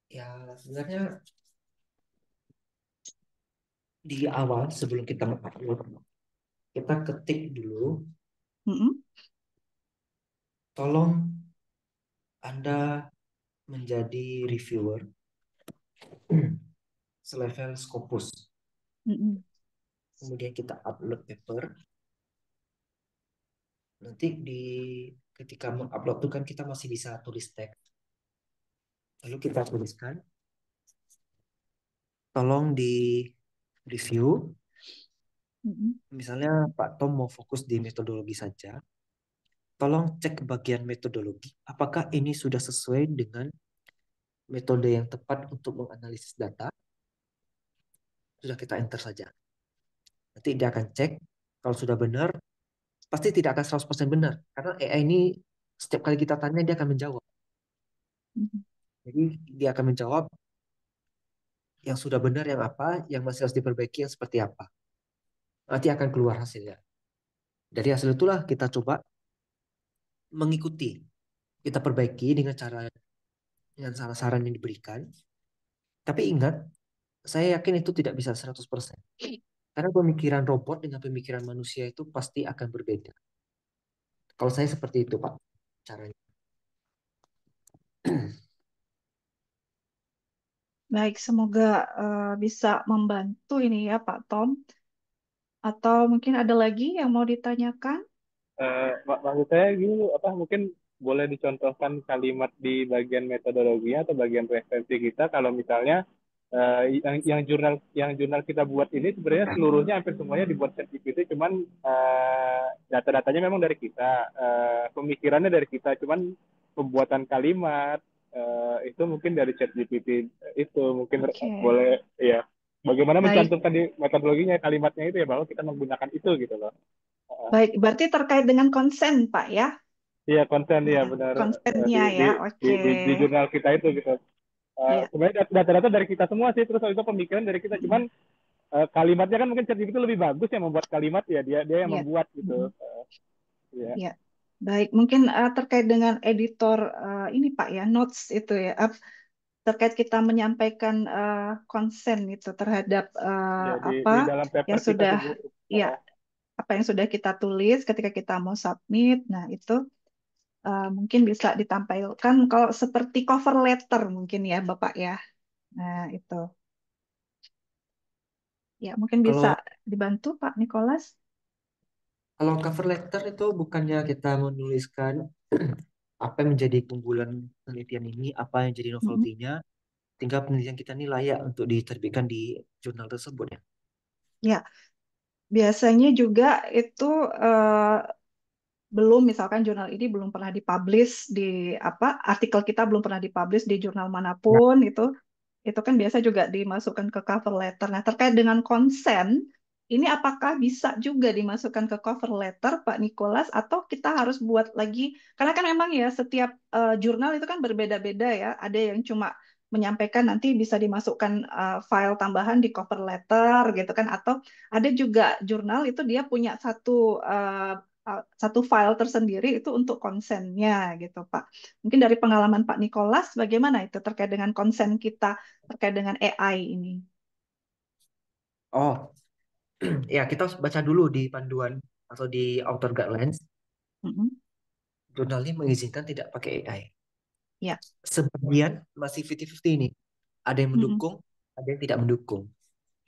Ya, sebenarnya di awal sebelum kita mengupload, kita ketik dulu, tolong Anda menjadi reviewer selevel Scopus. Kemudian kita upload paper. Nanti ketika mengupload itu kan kita masih bisa tulis teks. Lalu kita tuliskan, tolong di review. Misalnya Pak Tom mau fokus di metodologi saja. Tolong cek bagian metodologi. Apakah ini sudah sesuai dengan metode yang tepat untuk menganalisis data? Sudah kita enter saja. Nanti dia akan cek. Kalau sudah benar, pasti tidak akan 100% benar. Karena AI ini setiap kali kita tanya, dia akan menjawab. Jadi dia akan menjawab yang sudah benar yang apa, yang masih harus diperbaiki yang seperti apa. Nanti akan keluar hasilnya. Dari hasil itulah kita coba mengikuti. Kita perbaiki dengan saran-saran yang diberikan. Tapi ingat, saya yakin itu tidak bisa 100%. Karena pemikiran robot dengan pemikiran manusia itu pasti akan berbeda. Kalau saya seperti itu, Pak, caranya. Baik, semoga bisa membantu ini ya Pak Tom. Atau mungkin ada lagi yang mau ditanyakan? Maksud saya gini, apa mungkin boleh dicontohkan kalimat di bagian metodologinya atau bagian referensi kita kalau misalnya yang jurnal kita buat ini sebenarnya seluruhnya hampir semuanya dibuat ChatGPT, cuman data-datanya memang dari kita, pemikirannya dari kita, cuman pembuatan kalimat itu mungkin dari ChatGPT itu mungkin boleh ya. Bagaimana Baik. mencantumkan di metodologinya kalimatnya itu ya bahwa kita menggunakan itu gitu loh. Baik, berarti terkait dengan konsen Pak ya? Iya konsen ya benar. Konsennya di, ya, oke. di jurnal kita itu gitu. Iya. Sebenarnya data-data dari kita semua sih, terus itu pemikiran dari kita, cuman kalimatnya kan mungkin ChatGPT itu lebih bagus ya membuat kalimat ya, dia yang Iya. membuat gitu. Ya. Ya, baik. Mungkin terkait dengan editor ini Pak ya, notes itu ya, terkait kita menyampaikan konsen itu terhadap Ya, apa di dalam paper yang kita sudah, tuh Bu. ya, apa yang sudah kita tulis ketika kita mau submit. Nah, itu mungkin bisa ditampilkan kalau seperti cover letter mungkin ya, Bapak ya. Nah, itu. Ya, mungkin bisa Kalau dibantu Pak Nikolas. Kalau cover letter itu bukannya kita menuliskan apa yang menjadi keunggulan penelitian ini, apa yang jadi novelty-nya, tinggal penelitian kita ini layak untuk diterbitkan di jurnal tersebut ya. Ya, biasanya juga itu belum, misalkan jurnal ini belum pernah dipublish di apa, artikel kita belum pernah dipublish di jurnal manapun itu kan biasa juga dimasukkan ke cover letter. Nah, terkait dengan konsen, ini apakah bisa juga dimasukkan ke cover letter, Pak Nikolas, atau kita harus buat lagi? Karena kan memang ya setiap jurnal itu kan berbeda-beda ya. Ada yang cuma menyampaikan nanti bisa dimasukkan file tambahan di cover letter gitu kan, atau ada juga jurnal itu dia punya satu file tersendiri itu untuk konsennya gitu Pak. Mungkin dari pengalaman Pak Nicholas bagaimana itu terkait dengan konsen kita terkait dengan AI ini? Oh, ya kita harus baca dulu di panduan atau di author guidelines. Mm-mm. Jurnal ini mengizinkan tidak pakai AI. Ya. Sebagian masih 50-50 ini. Ada yang Mm-mm. mendukung, ada yang tidak mendukung.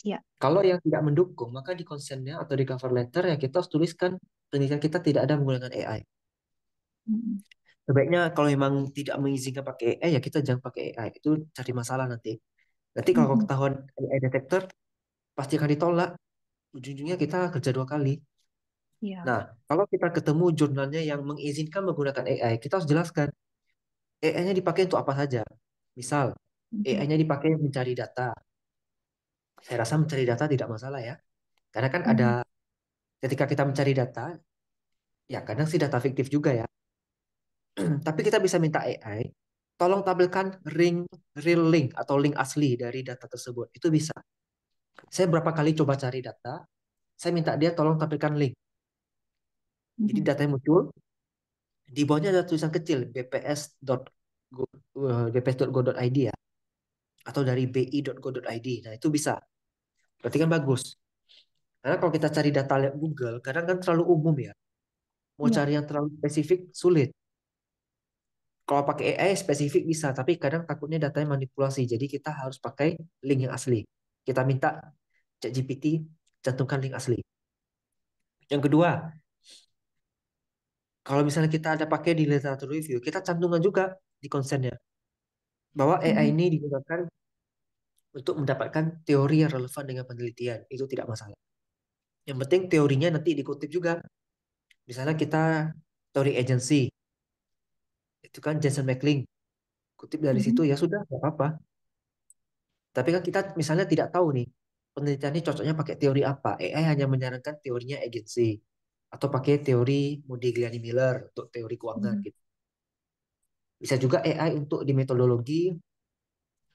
Ya. Kalau yang tidak mendukung, maka di konsennya atau di cover letter ya kita harus tuliskan penelitian kita tidak ada menggunakan AI. Mm-mm. Sebaiknya kalau memang tidak mengizinkan pakai AI ya kita jangan pakai AI. Itu cari masalah nanti. Nanti kalau Mm-mm. ketahuan AI detector pasti akan ditolak. Ujung-ujungnya kita kerja 2 kali. Ya. Nah, kalau kita ketemu jurnalnya yang mengizinkan menggunakan AI, kita harus jelaskan AI-nya dipakai untuk apa saja. Misal, Mm-mm. AI-nya dipakai mencari data. Saya rasa mencari data tidak masalah ya. Karena kan ada Mm-mm. ketika kita mencari data, ya kadang sih data fiktif juga ya. Tapi kita bisa minta AI, tolong tampilkan real link atau link asli dari data tersebut. Itu bisa. Saya berapa kali coba cari data, saya minta dia tolong tampilkan link. Jadi Mm-mm. data yang muncul, di bawahnya ada tulisan kecil bps.go.id ya, atau dari bi.go.id. Nah, itu bisa. Berarti kan bagus. Karena kalau kita cari data lewat Google, kadang kan terlalu umum ya. Mau Ya. cari yang terlalu spesifik, sulit. Kalau pakai AI spesifik bisa, tapi kadang takutnya datanya manipulasi. Jadi kita harus pakai link yang asli. Kita minta ChatGPT cantumkan link asli. Yang kedua, kalau misalnya kita ada pakai di literatur review, kita cantumkan juga di konsennya bahwa AI Mm-mm. ini digunakan untuk mendapatkan teori yang relevan dengan penelitian. Itu tidak masalah. Yang penting teorinya nanti dikutip juga. Misalnya kita teori agency, itu kan Jensen McLean. Kutip dari situ Mm-mm. ya sudah, nggak apa-apa. Tapi kan kita misalnya tidak tahu nih, penelitian ini cocoknya pakai teori apa. AI hanya menyarankan teorinya agency. Atau pakai teori Modigliani Miller untuk teori keuangan Mm-mm. gitu. Bisa juga AI untuk di metodologi,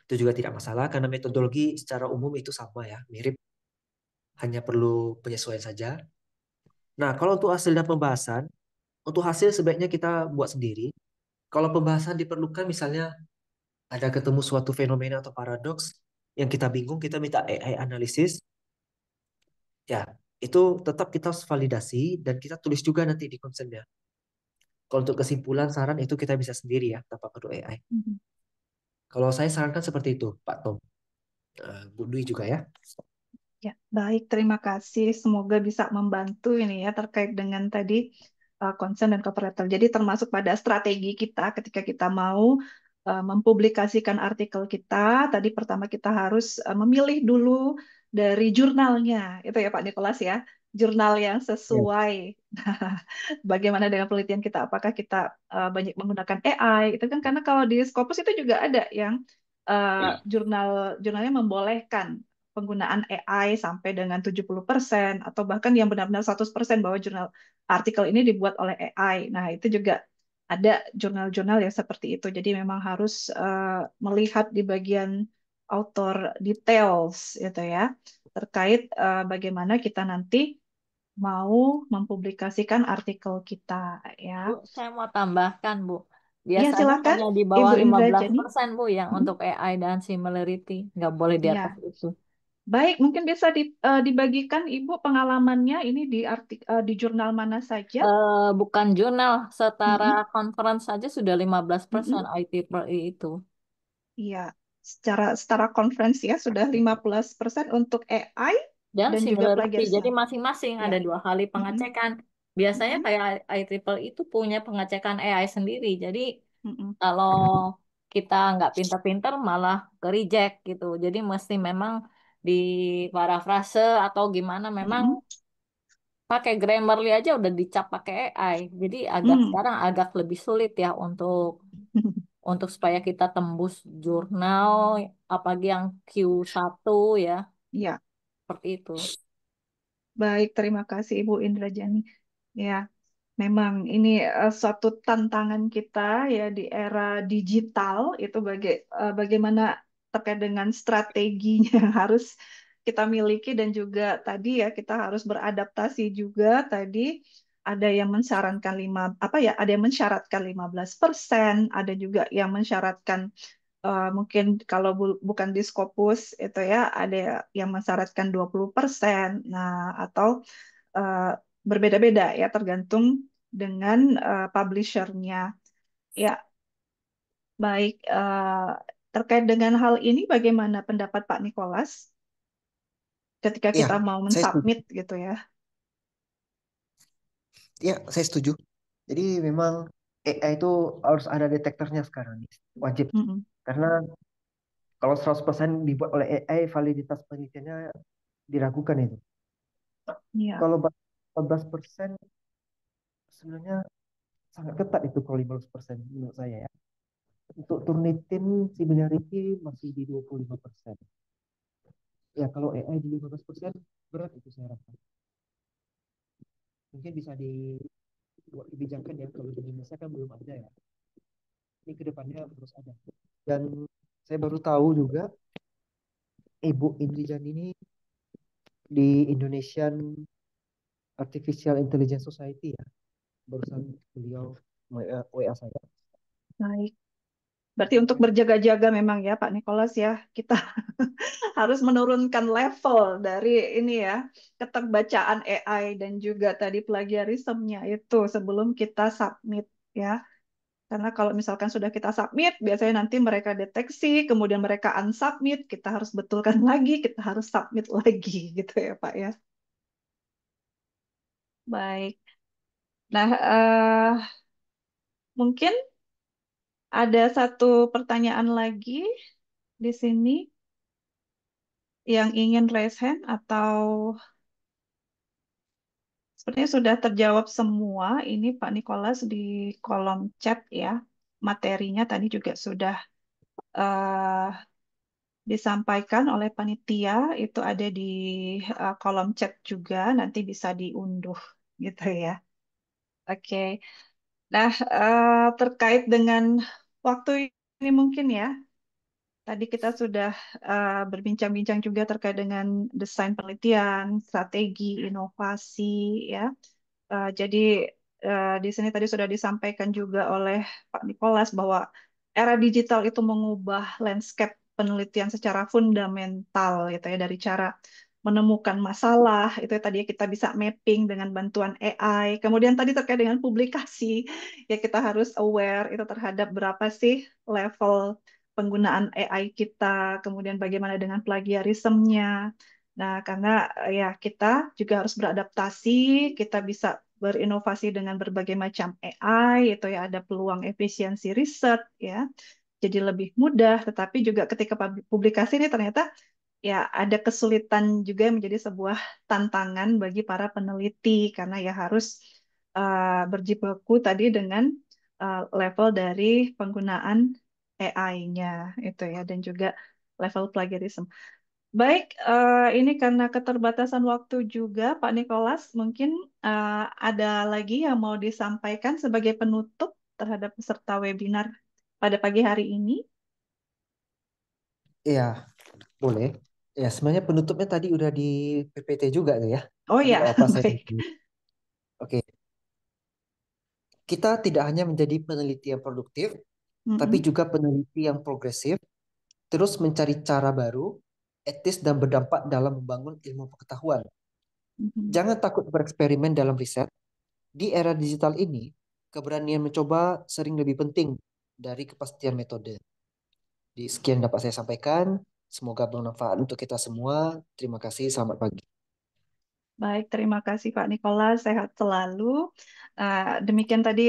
itu juga tidak masalah karena metodologi secara umum itu sama ya, mirip, hanya perlu penyesuaian saja. Nah, kalau untuk hasil dan pembahasan, untuk hasil sebaiknya kita buat sendiri. Kalau pembahasan diperlukan misalnya ada ketemu suatu fenomena atau paradoks yang kita bingung, kita minta AI analisis, ya itu tetap kita harus validasi dan kita tulis juga nanti di concernnya. Kalau untuk kesimpulan, saran itu kita bisa sendiri ya, tanpa perlu AI. Mm-mm. Kalau saya sarankan seperti itu, Pak Tom. Bu Dwi juga ya. Ya, baik, terima kasih. Semoga bisa membantu ini ya terkait dengan tadi concern dan cooperator. Jadi termasuk pada strategi kita ketika kita mau mempublikasikan artikel kita, tadi pertama kita harus memilih dulu dari jurnalnya, itu ya Pak Nikolas ya, jurnal yang Ya. sesuai. Bagaimana dengan penelitian kita? Apakah kita banyak menggunakan AI? Itu kan karena kalau di Scopus itu juga ada yang jurnalnya membolehkan penggunaan AI sampai dengan 70% atau bahkan yang benar-benar 100% bahwa jurnal artikel ini dibuat oleh AI. Nah, itu juga ada jurnal-jurnal yang seperti itu. Jadi memang harus melihat di bagian author details gitu ya terkait bagaimana kita nanti mau mempublikasikan artikel kita ya. Bu, saya mau tambahkan, Bu. Ya, Biasanya silakan hanya di bawah Ibu lima belas Indrajani. persen Bu, yang Mm-mm. untuk AI dan similarity. Nggak boleh di atas Ya, itu. baik, mungkin bisa dibagikan Ibu pengalamannya ini di jurnal mana saja? Bukan jurnal, setara Mm-mm. conference saja sudah 15% Mm-mm. IEEE itu. Iya, secara conference ya sudah 15% untuk AI Dan dan juga similarity, jadi plagiarisme. masing-masing Ya. ada 2 kali Mm-mm. pengecekan. Biasanya Mm-mm. kayak IEEE itu punya pengecekan AI sendiri. Jadi Mm-mm. kalau kita nggak pinter-pinter malah ke reject gitu. Jadi mesti memang di parafrase atau gimana memang Mm-mm. pakai Grammarly aja udah dicap pakai AI. Jadi agak Mm. sekarang agak lebih sulit ya untuk supaya kita tembus jurnal apalagi yang Q1 ya, Ya, seperti itu. baik, terima kasih Ibu Indrajani. Ya. Memang ini suatu tantangan kita ya di era digital itu bagaimana terkait dengan strateginya yang harus kita miliki dan juga tadi ya kita harus beradaptasi juga tadi ada yang mensyaratkan ada yang mensyaratkan 15%, ada juga yang mensyaratkan mungkin kalau bukan di Scopus itu ya ada yang mensyaratkan 20%. Nah, atau eh, berbeda-beda ya tergantung dengan publishernya. Ya, baik. Terkait dengan hal ini, bagaimana pendapat Pak Nikolas ketika Iya, kita mau saya setuju. mensubmit gitu ya? Iya, saya setuju. Jadi memang AI itu harus ada detektornya sekarang nih. Wajib. Mm-mm. Karena kalau 100% dibuat oleh AI, validitas penelitiannya diragukan itu. Iya, Kalau 14% sebenarnya sangat ketat itu kalau 15% menurut saya ya. Untuk Turnitin similarity masih di 25%. Ya kalau AI di 15% berat itu saya rasa. Mungkin bisa dibuat kebijakan ya kalau di Indonesia kan belum ada ya. Ini kedepannya harus ada. Dan saya baru tahu juga Ibu Indrijan ini di Indonesian Artificial Intelligence Society ya. Barusan beliau WA saya. baik. Berarti untuk berjaga-jaga memang ya Pak Nikolas ya, kita harus menurunkan level dari ini ya, keterbacaan AI dan juga tadi plagiarismenya itu sebelum kita submit ya. Karena kalau misalkan sudah kita submit, biasanya nanti mereka deteksi, kemudian mereka unsubmit, kita harus betulkan lagi, kita harus submit lagi gitu ya Pak ya. Baik. Nah, mungkin ada satu pertanyaan lagi di sini yang ingin raise hand atau sepertinya sudah terjawab semua. Ini Pak Nikolas di kolom chat ya. Materinya tadi juga sudah eh, disampaikan oleh panitia, itu ada di kolom chat juga, nanti bisa diunduh gitu ya. Oke. Nah, terkait dengan waktu ini mungkin ya, tadi kita sudah berbincang-bincang juga terkait dengan desain penelitian, strategi, inovasi ya. Jadi di sini tadi sudah disampaikan juga oleh Pak Nikolas bahwa era digital itu mengubah landscape penelitian secara fundamental gitu ya dari cara menemukan masalah itu tadi ya kita bisa mapping dengan bantuan AI. Kemudian tadi terkait dengan publikasi ya kita harus aware itu terhadap berapa sih level penggunaan AI kita, kemudian bagaimana dengan plagiarismenya. Nah, karena ya kita juga harus beradaptasi, kita bisa berinovasi dengan berbagai macam AI, itu ya ada peluang efisiensi riset ya, jadi lebih mudah. Tetapi juga ketika publikasi ini ternyata ya ada kesulitan juga yang menjadi sebuah tantangan bagi para peneliti karena ya harus berjibaku tadi dengan level dari penggunaan AI-nya itu ya dan juga level plagiarism. Baik, ini karena keterbatasan waktu juga, Pak Nikolas, mungkin ada lagi yang mau disampaikan sebagai penutup terhadap peserta webinar pada pagi hari ini. Iya, boleh. Ya, sebenarnya penutupnya tadi udah di PPT juga tuh ya. Oh Tapi ya, nggak apa-apa saya. baik. Oke, kita tidak hanya menjadi peneliti yang produktif, tapi Mm-mm, juga peneliti yang progresif, terus mencari cara baru, etis dan berdampak dalam membangun ilmu pengetahuan. mm-mm. Jangan takut bereksperimen dalam riset. Di era digital ini, keberanian mencoba sering lebih penting dari kepastian metode. Di sekian dapat saya sampaikan. Semoga bermanfaat untuk kita semua. Terima kasih. Selamat pagi. Baik, terima kasih Pak Nikolas, sehat selalu. Demikian tadi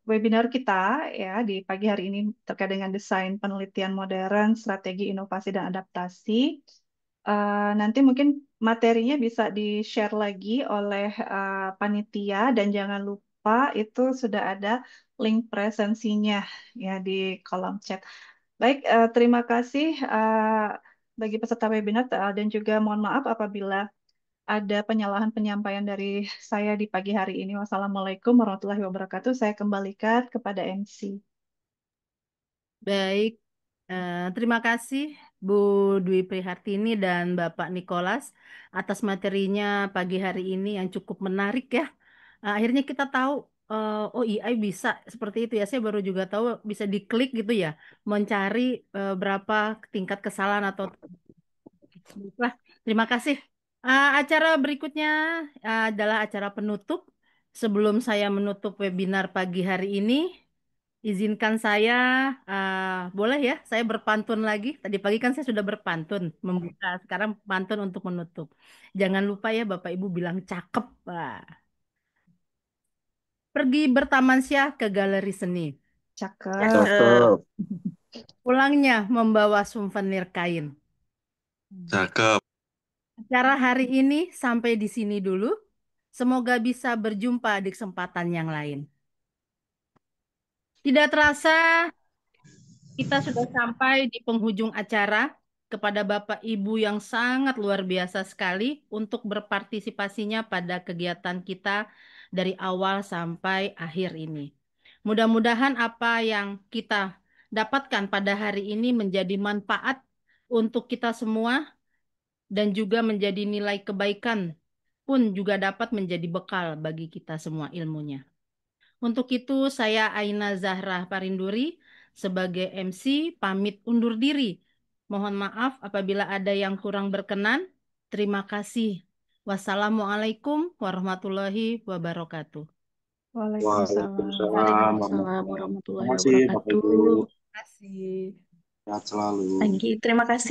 webinar kita ya di pagi hari ini terkait dengan desain penelitian modern, strategi inovasi dan adaptasi. Nanti mungkin materinya bisa di-share lagi oleh panitia dan jangan lupa itu sudah ada link presensinya ya di kolom chat. Baik, terima kasih bagi peserta webinar dan juga mohon maaf apabila ada penyalahan penyampaian dari saya di pagi hari ini. Wassalamualaikum warahmatullahi wabarakatuh. Saya kembalikan kepada MC. Baik, terima kasih Bu Dwi Prihartini dan Bapak Nikolas atas materinya pagi hari ini yang cukup menarik ya. Akhirnya kita tahu, oh AI bisa seperti itu ya. Saya baru juga tahu bisa diklik gitu ya, mencari berapa tingkat kesalahan atau. Baiklah, terima kasih. Acara berikutnya adalah acara penutup. Sebelum saya menutup webinar pagi hari ini, izinkan saya, boleh ya, saya berpantun lagi. Tadi pagi kan saya sudah berpantun membuka, sekarang pantun untuk menutup. Jangan lupa ya Bapak Ibu bilang cakep. Wah. Pergi bertaman syah ke galeri seni. Cakep. Cakep. Pulangnya membawa souvenir kain. Cakep. Acara hari ini sampai di sini dulu. Semoga bisa berjumpa di kesempatan yang lain. Tidak terasa kita sudah sampai di penghujung acara. Kepada Bapak Ibu yang sangat luar biasa sekali untuk berpartisipasinya pada kegiatan kita dari awal sampai akhir ini. Mudah-mudahan apa yang kita dapatkan pada hari ini menjadi manfaat untuk kita semua dan juga menjadi nilai kebaikan pun juga dapat menjadi bekal bagi kita semua ilmunya. Untuk itu saya Aina Zahra Parinduri sebagai MC pamit undur diri. Mohon maaf apabila ada yang kurang berkenan. Terima kasih. Wassalamualaikum warahmatullahi wabarakatuh. Waalaikumsalam. Waalaikumsalam warahmatullahi Terima kasih Bapak wabarakatuh. Ibu. Terima kasih. Sehat selalu. Terima kasih.